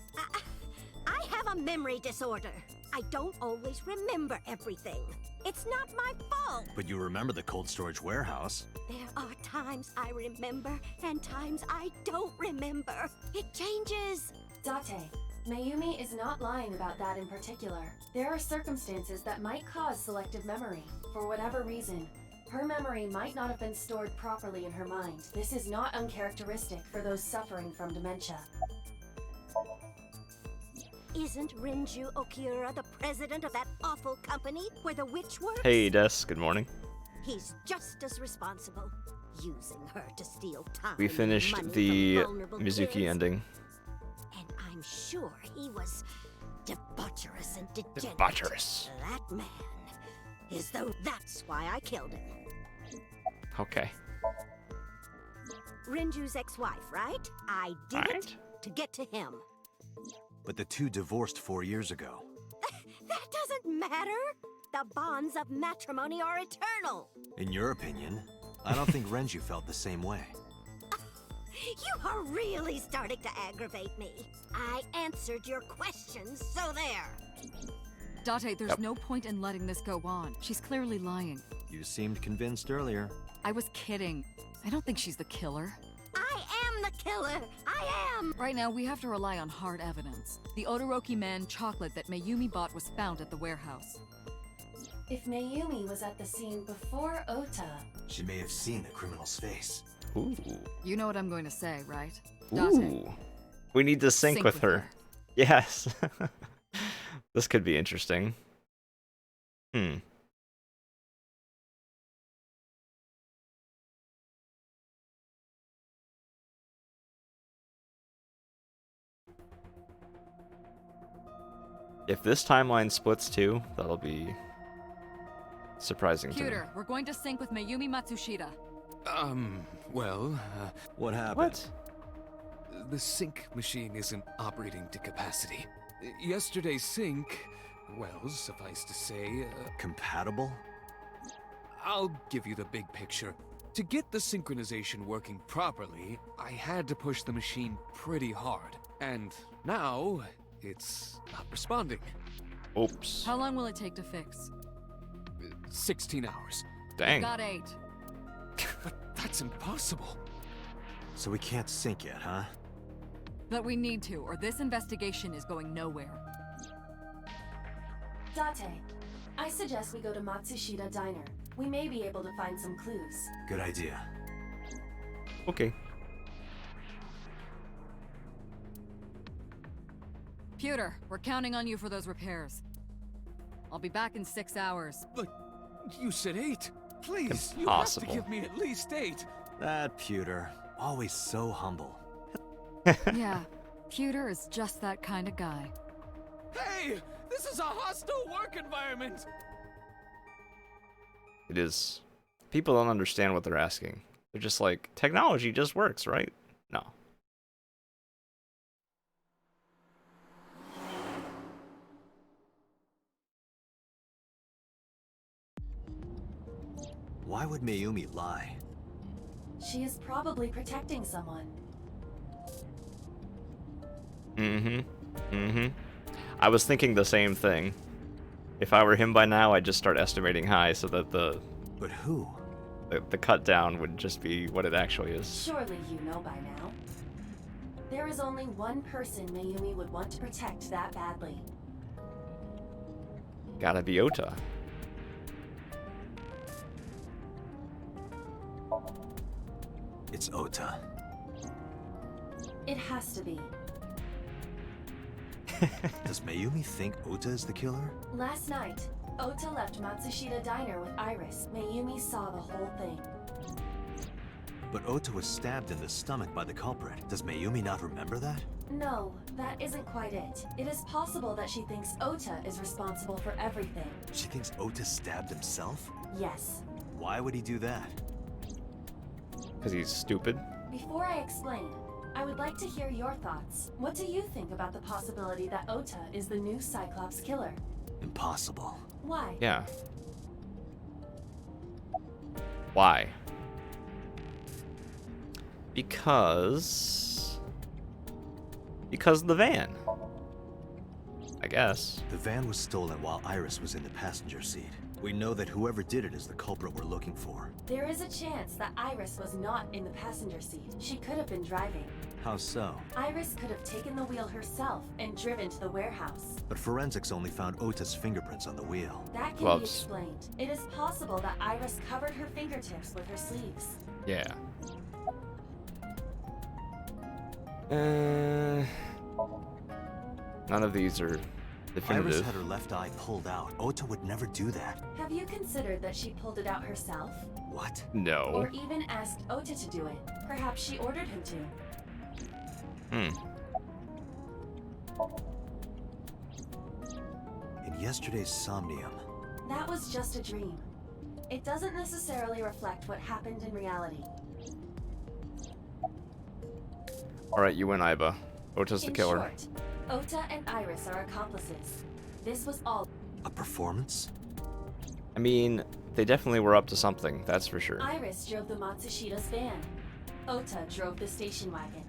S5: I have a memory disorder. I don't always remember everything. It's not my fault.
S3: But you remember the cold storage warehouse.
S5: There are times I remember and times I don't remember. It changes.
S6: Date, Mayumi is not lying about that in particular. There are circumstances that might cause selective memory. For whatever reason, her memory might not have been stored properly in her mind. This is not uncharacteristic for those suffering from dementia.
S5: Isn't Renju Okiura the president of that awful company where the witch works?
S1: Hey, Des. Good morning.
S5: He's just as responsible, using her to steal time.
S1: We
S5: and
S1: finished
S5: money
S1: the
S5: from vulnerable
S1: Mizuki
S5: kids.
S1: ending.
S5: And I'm sure he was debaucherous and degenerate.
S1: Debaucherous.
S5: That man is though that's why I killed him.
S1: Okay.
S5: Renju's ex-wife, right? I did it
S1: Right.
S5: to get to him.
S3: But the two divorced 4 years ago.
S5: That doesn't matter. The bonds of matrimony are eternal.
S3: In your opinion, I don't think Renju felt the same way.
S5: You are really starting to aggravate me. I answered your questions, so there.
S8: Date, there's no point in letting this go on. She's clearly lying.
S3: You seemed convinced earlier.
S8: I was kidding. I don't think she's the killer.
S5: I am the killer. I am.
S8: Right now, we have to rely on hard evidence. The Odoroki Man chocolate that Mayumi bought was found at the warehouse.
S6: If Mayumi was at the scene before Ota,
S3: She may have seen the criminal's face.
S1: Ooh.
S8: You know what I'm going to say, right? Date.
S1: Ooh. We need to sync with her. Yes. This could be interesting. If this timeline splits too, that'll be surprising to me.
S8: Computer, we're going to sync with Mayumi Matsushita.
S3: What happened?
S1: What?
S9: The sync machine isn't operating to capacity. Yesterday's sync, well, suffice to say,
S3: Compatible?
S9: I'll give you the big picture. To get the synchronization working properly, I had to push the machine pretty hard. And now, it's not responding.
S1: Oops.
S8: How long will it take to fix?
S9: 16 hours.
S1: Dang.
S8: Got 8.
S9: But that's impossible.
S3: So we can't sync yet, huh?
S8: But we need to, or this investigation is going nowhere.
S6: Date, I suggest we go to Matsushita Diner. We may be able to find some clues.
S3: Good idea.
S1: Okay.
S8: Computer, we're counting on you for those repairs. I'll be back in 6 hours.
S9: But you said 8. Please, you have
S1: Impossible.
S9: to give me at least 8.
S3: That pewter. Always so humble.
S8: Yeah, Computer is just that kind of guy.
S9: Hey! This is a hostile work environment!
S1: It is. People don't understand what they're asking. They're just like, technology just works, right? No.
S3: Why would Mayumi lie?
S6: She is probably protecting someone.
S1: I was thinking the same thing. If I were him by now, I'd just start estimating high so that the
S3: But who?
S1: cut down would just be what it actually is.
S6: Surely you know by now. There is only one person Mayumi would want to protect that badly.
S1: Gotta be Ota.
S3: It's Ota.
S6: It has to be.
S3: Does Mayumi think Ota is the killer?
S6: Last night, Ota left Matsushita Diner with Iris. Mayumi saw the whole thing.
S3: But Ota was stabbed in the stomach by the culprit. Does Mayumi not remember that?
S6: No, that isn't quite it. It is possible that she thinks Ota is responsible for everything.
S3: She thinks Ota stabbed himself?
S6: Yes.
S3: Why would he do that?
S1: Because he's stupid.
S6: Before I explain, I would like to hear your thoughts. What do you think about the possibility that Ota is the new Cyclops killer?
S3: Impossible.
S6: Why?
S1: Yeah. Why? Because of the van. I guess.
S3: The van was stolen while Iris was in the passenger seat. We know that whoever did it is the culprit we're looking for.
S6: There is a chance that Iris was not in the passenger seat. She could have been driving.
S3: How so?
S6: Iris could have taken the wheel herself and driven to the warehouse.
S3: But forensics only found Ota's fingerprints on the wheel.
S6: That can
S1: Gloves.
S6: be explained. It is possible that Iris covered her fingertips with her sleeves.
S1: Yeah. None of these are definitive.
S3: Iris had her left eye pulled out. Ota would never do that.
S6: Have you considered that she pulled it out herself?
S3: What?
S1: No.
S6: Or even asked Ota to do it? Perhaps she ordered him to.
S3: In yesterday's Somnium,
S6: That was just a dream. It doesn't necessarily reflect what happened in reality.
S1: Alright, you win, Iba. Ota's the
S6: In
S1: killer.
S6: short, Ota and Iris are accomplices. This was all.
S3: a performance?
S1: I mean, they definitely were up to something, that's for sure.
S6: Iris drove the Matsushita's van. Ota drove the station wagon.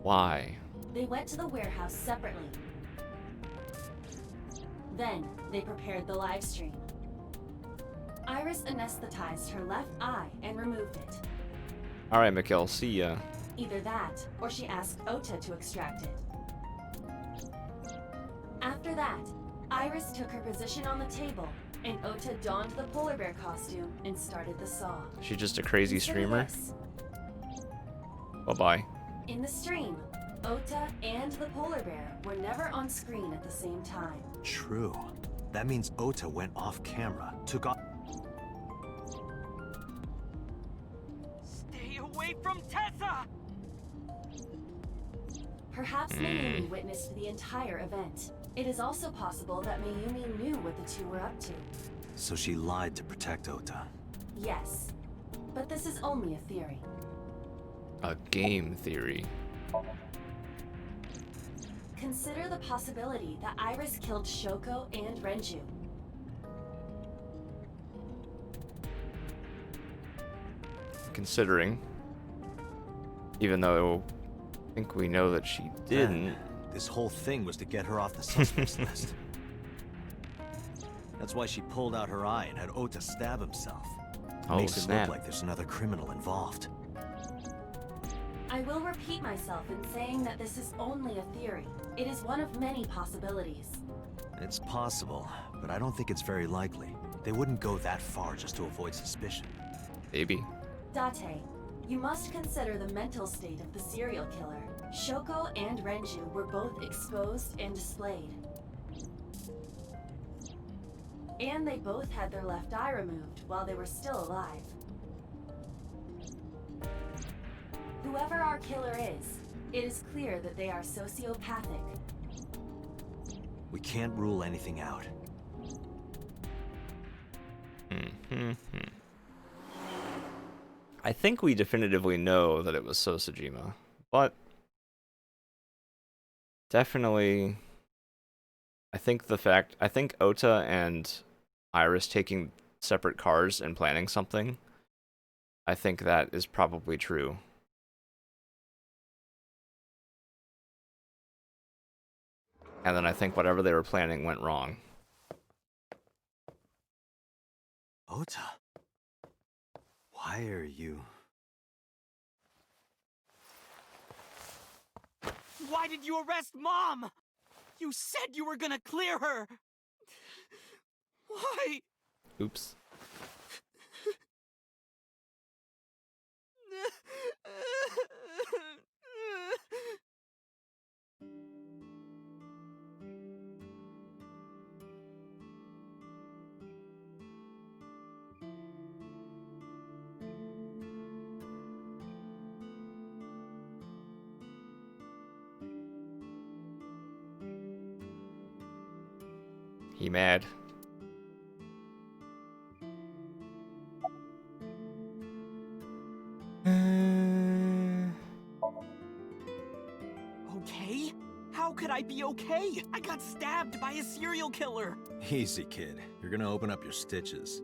S1: Why?
S6: They went to the warehouse separately. Then, they prepared the live stream. Iris anesthetized her left eye and removed it.
S1: Alright, Mikhail, see ya.
S6: Either that, or she asked Ota to extract it. After that, Iris took her position on the table, and Ota donned the polar bear costume and started the saw.
S1: She's just a crazy
S6: Consider
S1: streamer.
S6: this.
S1: Bye-bye.
S6: In the stream, Ota and the polar bear were never on screen at the same time.
S3: True. That means Ota went off camera, took off.
S4: Stay away from Tessa!
S6: Perhaps Mayumi witnessed the entire event. It is also possible that Mayumi knew what the two were up to.
S3: So she lied to protect Ota.
S6: Yes, but this is only a theory.
S1: A game theory.
S6: Consider the possibility that Iris killed Shoko and Renju.
S1: Considering. Even though I think we know that she didn't.
S3: This whole thing was to get her off the suspects list. That's why she pulled out her eye and had Ota stab himself.
S1: Oh,
S3: Makes it
S1: snap.
S3: look like there's another criminal involved.
S6: I will repeat myself in saying that this is only a theory. It is one of many possibilities.
S3: It's possible, but I don't think it's very likely. They wouldn't go that far just to avoid suspicion.
S1: Maybe.
S6: Date, you must consider the mental state of the serial killer. Shoko and Renju were both exposed and displayed. And they both had their left eye removed while they were still alive. Whoever our killer is, it is clear that they are sociopathic.
S3: We can't rule anything out.
S1: I think we definitively know that it was Sosajima, but definitely I think Ota and Iris taking separate cars and planning something, I think that is probably true. And then I think whatever they were planning went wrong.
S3: Ota? Why are you...
S4: Why did you arrest Mom? You said you were gonna clear her! Why?
S1: Oops. He mad.
S4: Okay? How could I be okay? I got stabbed by a serial killer!
S3: Easy, kid. You're gonna open up your stitches.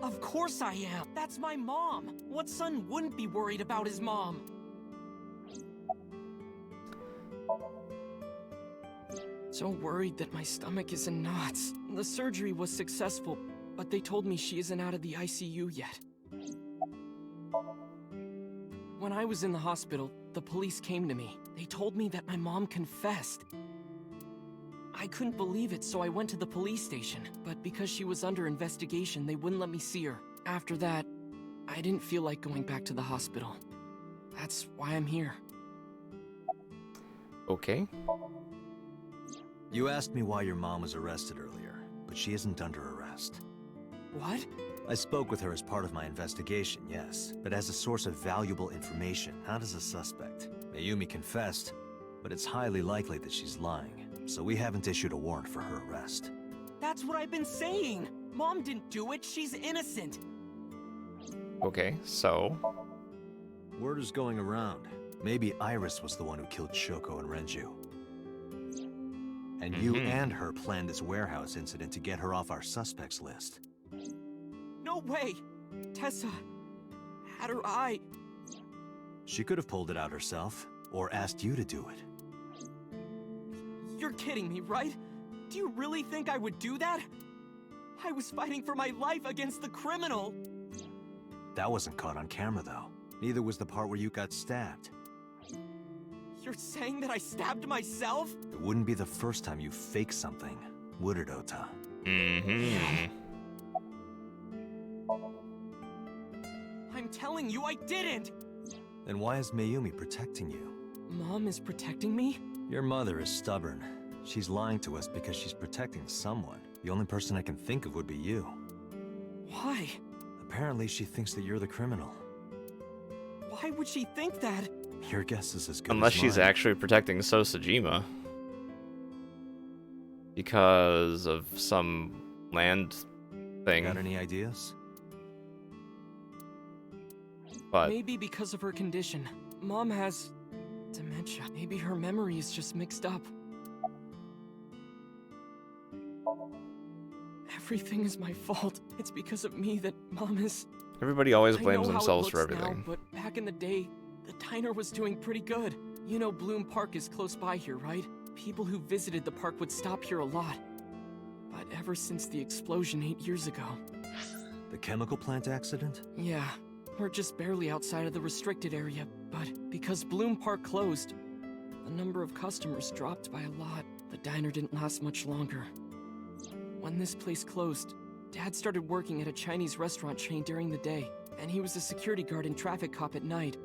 S4: Of course I am. That's my mom. What son wouldn't be worried about his mom? So worried that my stomach is in knots. The surgery was successful, but they told me she isn't out of the ICU yet. When I was in the hospital, the police came to me. They told me that my mom confessed. I couldn't believe it, so I went to the police station. But because she was under investigation, they wouldn't let me see her. After that, I didn't feel like going back to the hospital. That's why I'm here.
S1: Okay.
S3: You asked me why your mom was arrested earlier, but she isn't under arrest.
S4: What?
S3: I spoke with her as part of my investigation, yes, but as a source of valuable information, not as a suspect. Mayumi confessed, but it's highly likely that she's lying, so we haven't issued a warrant for her arrest.
S4: That's what I've been saying! Mom didn't do it, she's innocent!
S1: Okay, so...
S3: Word is going around. Maybe Iris was the one who killed Shoko and Renju. And you and her planned this warehouse incident to get her off our suspects list.
S4: No way! Tessa had her eye.
S3: She could have pulled it out herself, or asked you to do it.
S4: You're kidding me, right? Do you really think I would do that? I was fighting for my life against the criminal!
S3: That wasn't caught on camera, though. Neither was the part where you got stabbed.
S4: You're saying that I stabbed myself?
S3: It wouldn't be the first time you faked something, would it, Ota?
S1: Mm-hmm.
S4: I'm telling you, I didn't!
S3: Then why is Mayumi protecting you?
S4: Mom is protecting me?
S3: Your mother is stubborn. She's lying to us because she's protecting someone. The only person I can think of would be you.
S4: Why?
S3: Apparently, she thinks that you're the criminal.
S4: Why would she think that?
S3: Your guess is as good
S1: Unless
S3: as
S1: she's
S3: mine.
S1: actually protecting Sosajima. Because of some land thing.
S3: Got any ideas?
S1: But
S4: Maybe because of her condition. Mom has dementia. Maybe her memory is just mixed up. Everything is my fault. It's because of me that Mom is...
S1: everybody always
S4: I
S1: blames
S4: know how it
S1: themselves for
S4: looks now,
S1: everything.
S4: but back in the day, the diner was doing pretty good. You know Bloom Park is close by here, right? People who visited the park would stop here a lot. But ever since the explosion 8 years ago...
S3: The chemical plant accident?
S4: Yeah, we're just barely outside of the restricted area, but because Bloom Park closed, the number of customers dropped by a lot. The diner didn't last much longer. When this place closed, Dad started working at a Chinese restaurant chain during the day, and he was a security guard and traffic cop at night.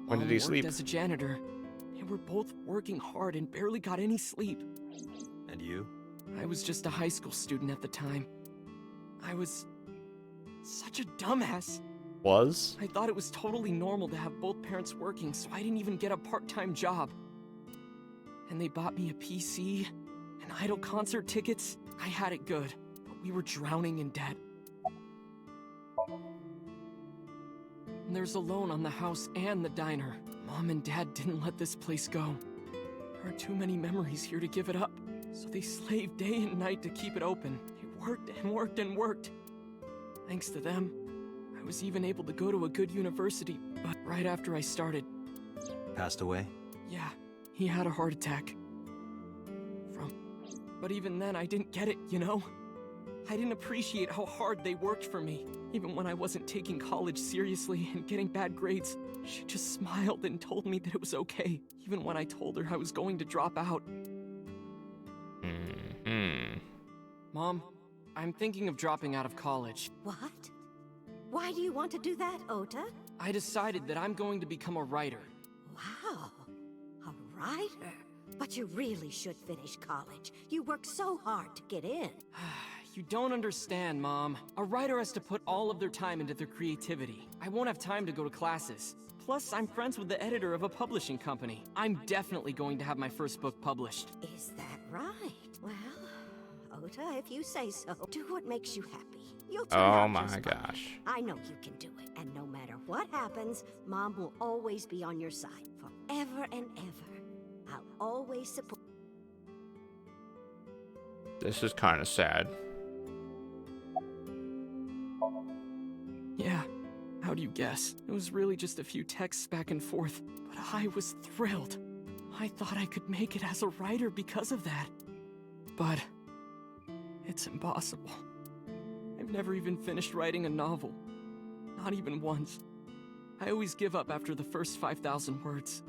S1: When did he
S4: Mom worked
S1: sleep?
S4: as a janitor. They were both working hard and barely got any sleep.
S3: And you?
S4: I was just a high school student at the time. I was such a dumbass.
S1: Was?
S4: I thought it was totally normal to have both parents working, so I didn't even get a part-time job. And they bought me a PC and idol concert tickets. I had it good, but we were drowning in debt. And there's a loan on the house and the diner. Mom and Dad didn't let this place go. There are too many memories here to give it up, so they slaved day and night to keep it open. They worked and worked and worked. Thanks to them, I was even able to go to a good university, but right after I started,
S3: Passed away?
S4: yeah, he had a heart attack. But even then, I didn't get it, you know? I didn't appreciate how hard they worked for me. Even when I wasn't taking college seriously and getting bad grades, she just smiled and told me that it was okay, even when I told her I was going to drop out. Mom, I'm thinking of dropping out of college.
S5: What? Why do you want to do that, Ota?
S4: I decided that I'm going to become a writer.
S5: Wow, a writer? But you really should finish college. You worked so hard to get in.
S4: You don't understand, Mom. A writer has to put all of their time into their creativity. I won't have time to go to classes. Plus, I'm friends with the editor of a publishing company. I'm definitely going to have my first book published.
S5: Is that right? Well, Ota, if you say so, do what makes you happy. You'll turn
S1: Oh
S5: out
S1: my
S5: just fine.
S1: gosh.
S5: I know you can do it. And no matter what happens, Mom will always be on your side. Forever and ever. I'll always support.
S1: This is kind of sad.
S4: Yeah, how do you guess? It was really just a few texts back and forth, but I was thrilled. I thought I could make it as a writer because of that. But it's impossible. I've never even finished writing a novel. Not even once. I always give up after the first 5,000 words.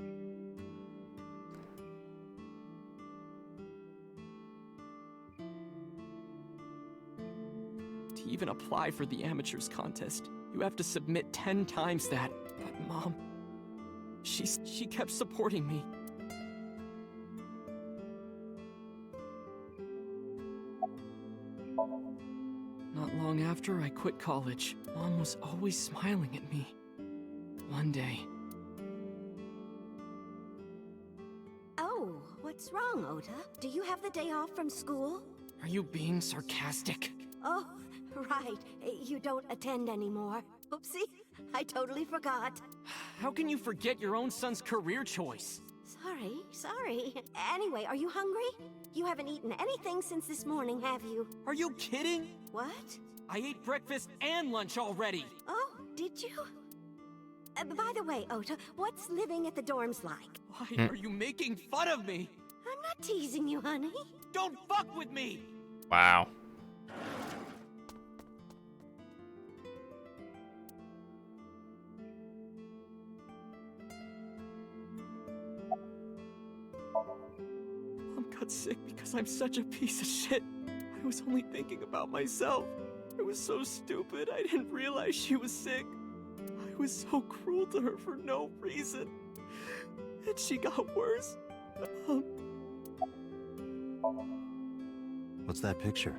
S4: To even apply for the amateurs contest, you have to submit 10 times that. But Mom, she kept supporting me. Not long after I quit college, Mom was always smiling at me. One day,
S5: Oh, what's wrong, Ota? Do you have the day off from school?
S4: are you being sarcastic?
S5: Oh, right. You don't attend anymore. Oopsie, I totally forgot.
S4: How can you forget your own son's career choice?
S5: Sorry. Anyway, are you hungry? You haven't eaten anything since this morning, have you?
S4: Are you kidding?
S5: What?
S4: I ate breakfast and lunch already.
S5: Oh, did you? By the way, Ota, what's living at the dorms like?
S4: Why are you making fun of me?
S5: I'm not teasing you, honey.
S4: Don't fuck with me!
S1: Wow.
S4: Mom got sick because I'm such a piece of shit. I was only thinking about myself. I was so stupid, I didn't realize she was sick. I was so cruel to her for no reason. And she got worse.
S3: What's that picture?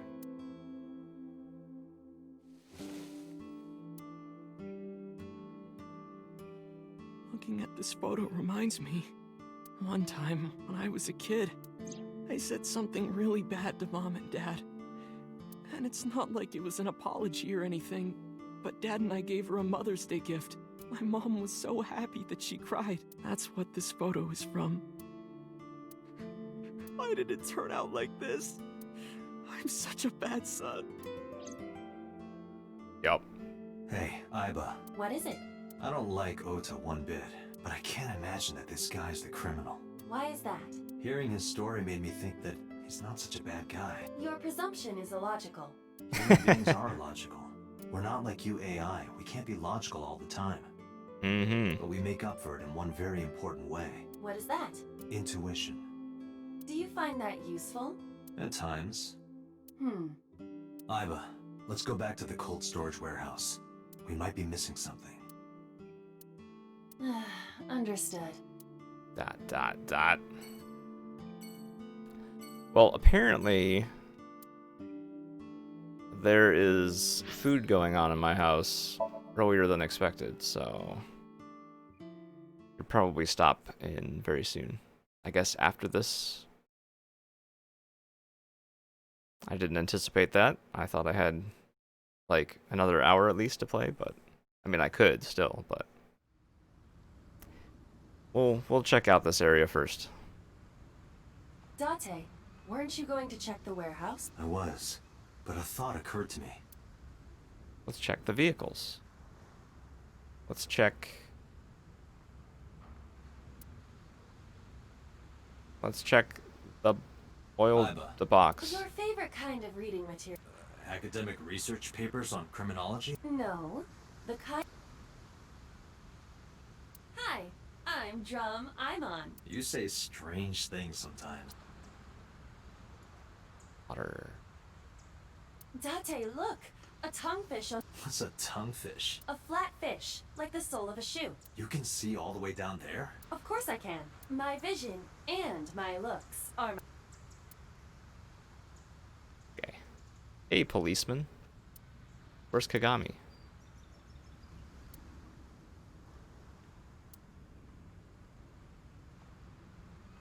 S4: Looking at this photo reminds me. One time, when I was a kid, I said something really bad to Mom and Dad. And it's not like it was an apology or anything, but Dad and I gave her a Mother's Day gift. My mom was so happy that she cried. That's what this photo is from. Why did it turn out like this? I'm such a bad son.
S1: Yup.
S3: Hey, Aiba.
S6: What is it?
S3: I don't like Ota one bit, but I can't imagine that this guy's the criminal.
S6: Why is that?
S3: Hearing his story made me think that he's not such a bad guy.
S6: Your presumption is illogical.
S3: Human beings are logical. We're not like you AI. We can't be logical all the time.
S1: Mm-hmm.
S3: But we make up for it in one very important way.
S6: What is that?
S3: Intuition.
S6: Do you find that useful?
S3: At times. Aiba, let's go back to the cold storage warehouse. We might be missing something.
S6: Understood. ...
S1: Well, apparently there is food going on in my house earlier than expected, so you'll probably stop in very soon. I guess after this. I didn't anticipate that. I thought I had like another hour at least to play, but I mean I could still, but we'll check out this area first.
S6: Date, weren't you going to check the warehouse?
S3: I was, but a thought occurred to me.
S1: Let's check the vehicles. Let's check the oil,
S3: Aiba.
S1: the box.
S6: Your favorite kind of reading material.
S3: Academic research papers on criminology?
S6: No, the kind... Hi, I'm Drum, I'm on.
S3: You say strange things sometimes.
S1: Water.
S6: Date, look! A tonguefish on...
S3: What's a tonguefish?
S6: A flat fish, like the sole of a shoe.
S3: You can see all the way down there?
S6: Of course I can. My vision and my looks are...
S1: Okay. Hey, policeman. Where's Kagami?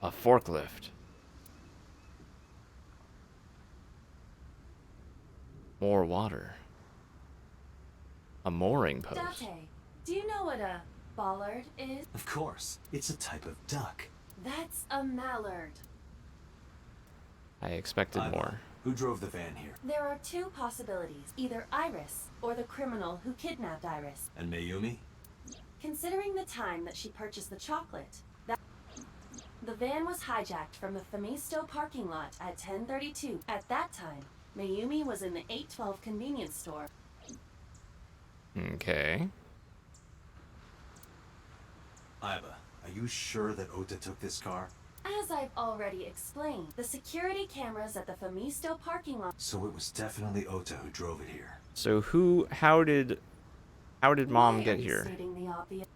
S1: A forklift. More water. A mooring post.
S6: Date, do you know what a bollard is?
S3: Of course. It's a type of duck.
S6: That's a mallard.
S1: I expected
S3: Aiba,
S1: more.
S3: Who drove the van here?
S6: There are two possibilities, either Iris or the criminal who kidnapped Iris.
S3: And Mayumi?
S6: Considering the time that she purchased the chocolate, the van was hijacked from the Famisto parking lot at 10:32. At that time, Mayumi was in the 812 convenience store.
S1: Okay.
S3: Aiba, are you sure that Ota took this car?
S6: As I've already explained, the security cameras at the Famisto parking lot...
S3: So it was definitely Ota who drove it here.
S1: So how did Mom
S6: Why
S1: get
S6: are you
S1: here?
S6: stating the obvious?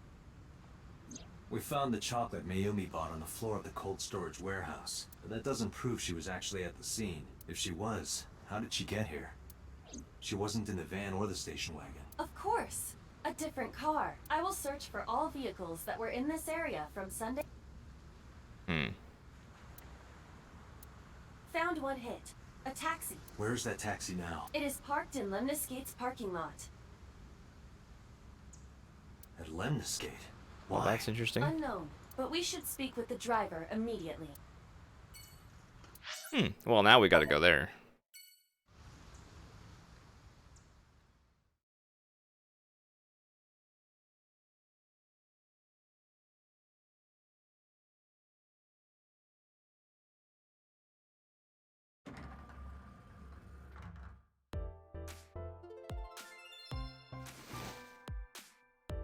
S3: We found the chocolate Mayumi bought on the floor of the cold storage warehouse. But that doesn't prove she was actually at the scene. If she was, how did she get here? She wasn't in the van or the station wagon.
S6: Of course. A different car. I will search for all vehicles that were in this area from Sunday... Found one hit. A taxi.
S3: Where's that taxi now?
S6: It is parked in Lemniscate's parking lot.
S3: At Lemniscate.
S1: Well,
S3: Why?
S1: that's interesting.
S6: Unknown. but we should speak with the driver immediately.
S1: Well, now we gotta go there.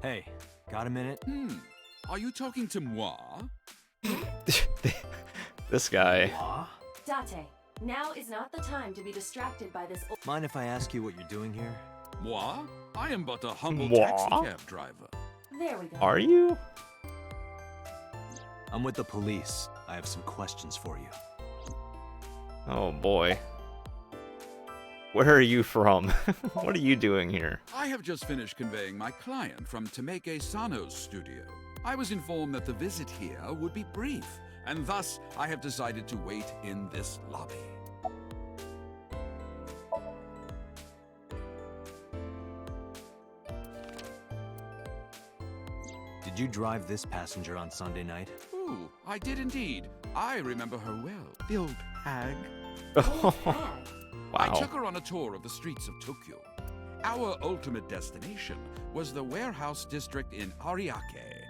S3: Hey, got a minute?
S10: Are you talking to moi?
S1: This guy.
S6: Date, now is not the time to be distracted by this.
S3: Mind if I ask you what you're doing here?
S10: Moi? I am but a humble
S1: Moi?
S10: taxicab driver.
S6: There we go.
S1: Are you?
S3: I'm with the police. I have some questions for you.
S1: Oh boy. Where are you from? What are you doing here?
S10: I have just finished conveying my client from Tameke Sano's studio. I was informed that the visit here would be brief, and thus I have decided to wait in this lobby.
S3: Did you drive this passenger on Sunday night?
S10: Ooh, I did indeed. I remember her well. The old hag. I
S1: Wow.
S10: took her on a tour of the streets of Tokyo. Our ultimate destination was the warehouse district in Ariake.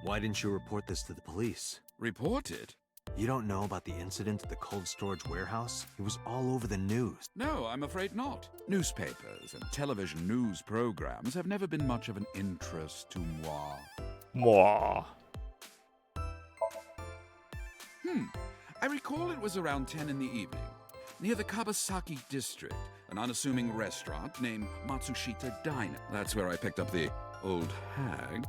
S3: Why didn't you report this to the police?
S10: Reported?
S3: You don't know about the incident at the cold storage warehouse? It was all over the news.
S10: No, I'm afraid not. Newspapers and television news programs have never been much of an interest to moi.
S1: Mwah.
S10: I recall it was around 10 in the evening, near the Kabasaki district, an unassuming restaurant named Matsushita Diner. That's where I picked up the old hag.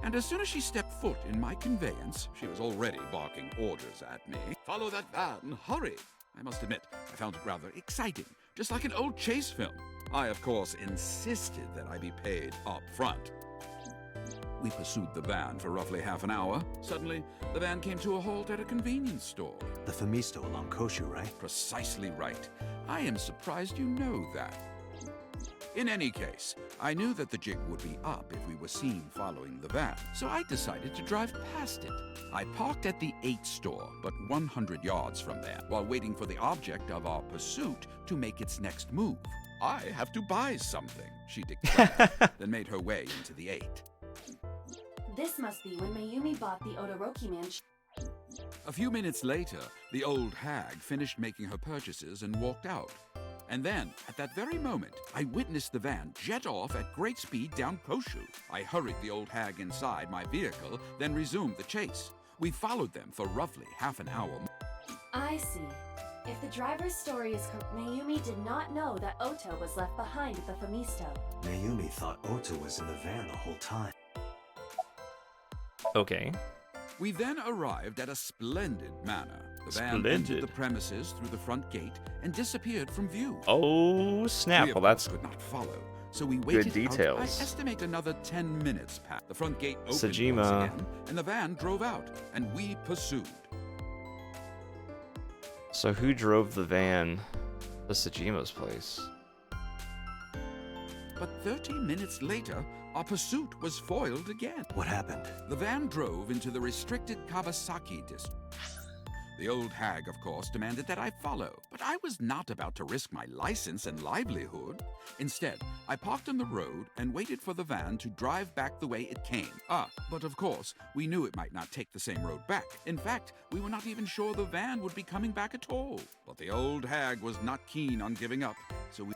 S10: And as soon as she stepped foot in my conveyance, she was already barking orders at me. Follow that van, hurry! I must admit, I found it rather exciting, just like an old chase film. I, of course, insisted that I be paid up front. We pursued the van for roughly half an hour. Suddenly, the van came to a halt at a convenience store.
S3: The Famisto along Koshu, right?
S10: Precisely right. I am surprised you know that. In any case, I knew that the jig would be up if we were seen following the van, so I decided to drive past it. I parked at the 8 store, but 100 yards from there, while waiting for the object of our pursuit to make its next move. I have to buy something, she declared, then made her way into the 8.
S6: This must be when Mayumi bought the Odoroki man.
S10: A few minutes later, the old hag finished making her purchases and walked out. And then, at that very moment, I witnessed the van jet off at great speed down Koshu. I hurried the old hag inside my vehicle, then resumed the chase. We followed them for roughly half an hour.
S6: I see. If the driver's story is correct, Mayumi did not know that Oto was left behind at the Famisto.
S3: Mayumi thought Oto was in the van the whole time.
S1: Okay.
S10: We then arrived at a splendid manor. The van entered the premises through the front gate and disappeared from view.
S1: Oh, snap.
S10: We, of
S1: Well,
S10: course,
S1: that's
S10: could not follow, so we waited
S1: good details.
S10: out, I estimate, another 10 minutes past. The front gate opened
S1: Sejima.
S10: once again, and the van drove out, and we pursued.
S1: So who drove the van to Sejima's place?
S10: But 30 minutes later, our pursuit was foiled again.
S3: What happened?
S10: The van drove into the restricted Kabasaki district. The old hag, of course, demanded that I follow, but I was not about to risk my license and livelihood. Instead, I parked on the road and waited for the van to drive back the way it came. But of course, we knew it might not take the same road back. In fact, we were not even sure the van would be coming back at all. But the old hag was not keen on giving up, so we...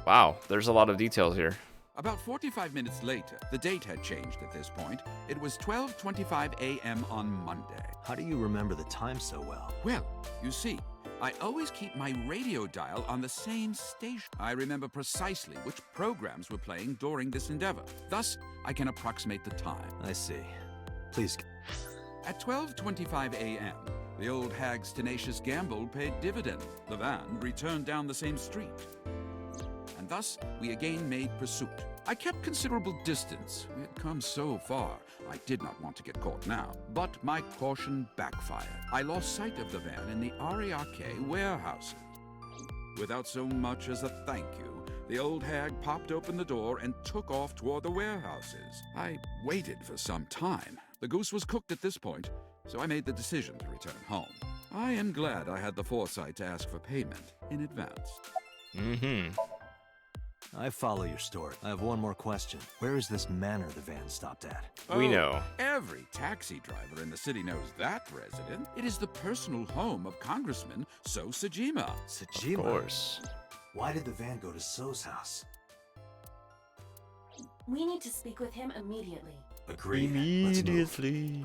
S1: Wow, there's a lot of details here.
S10: About 45 minutes later, the date had changed at this point. It was 12:25 a.m. on Monday.
S3: How do you remember the time so well?
S10: Well, you see, I always keep my radio dial on the same station. I remember precisely which programs were playing during this endeavor. Thus, I can approximate the time.
S3: I see. Please.
S10: At 12:25 a.m., the old hag's tenacious gamble paid dividend. The van returned down the same street. And thus, we again made pursuit. I kept considerable distance. We had come so far, I did not want to get caught now. But my caution backfired. I lost sight of the van in the Ariake warehouses. Without so much as a thank you, The old hag popped open the door and took off toward the warehouses. I waited for some time. The goose was cooked at this point, so I made the decision to return home. I am glad I had the foresight to ask for payment in advance.
S1: Mm-hmm.
S3: I follow your story. I have one more question. Where is this manor the van stopped at?
S1: We know.
S10: Every taxi driver in the city knows that resident. It is the personal home of Congressman So Sajima.
S3: Sajima?
S1: Of course.
S3: Why did the van go to So's house?
S6: We need to speak with him immediately.
S3: Agreed. Let's move.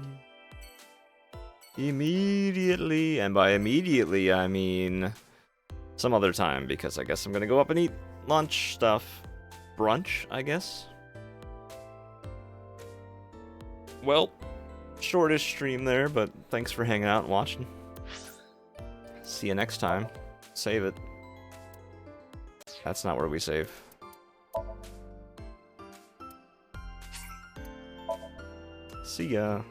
S1: Immediately. And by immediately, I mean some other time, because I guess I'm gonna go up and eat lunch stuff. Brunch, I guess. Well, shortish stream there, but thanks for hanging out and watching. See you next time. Save it. That's not where we save. See ya.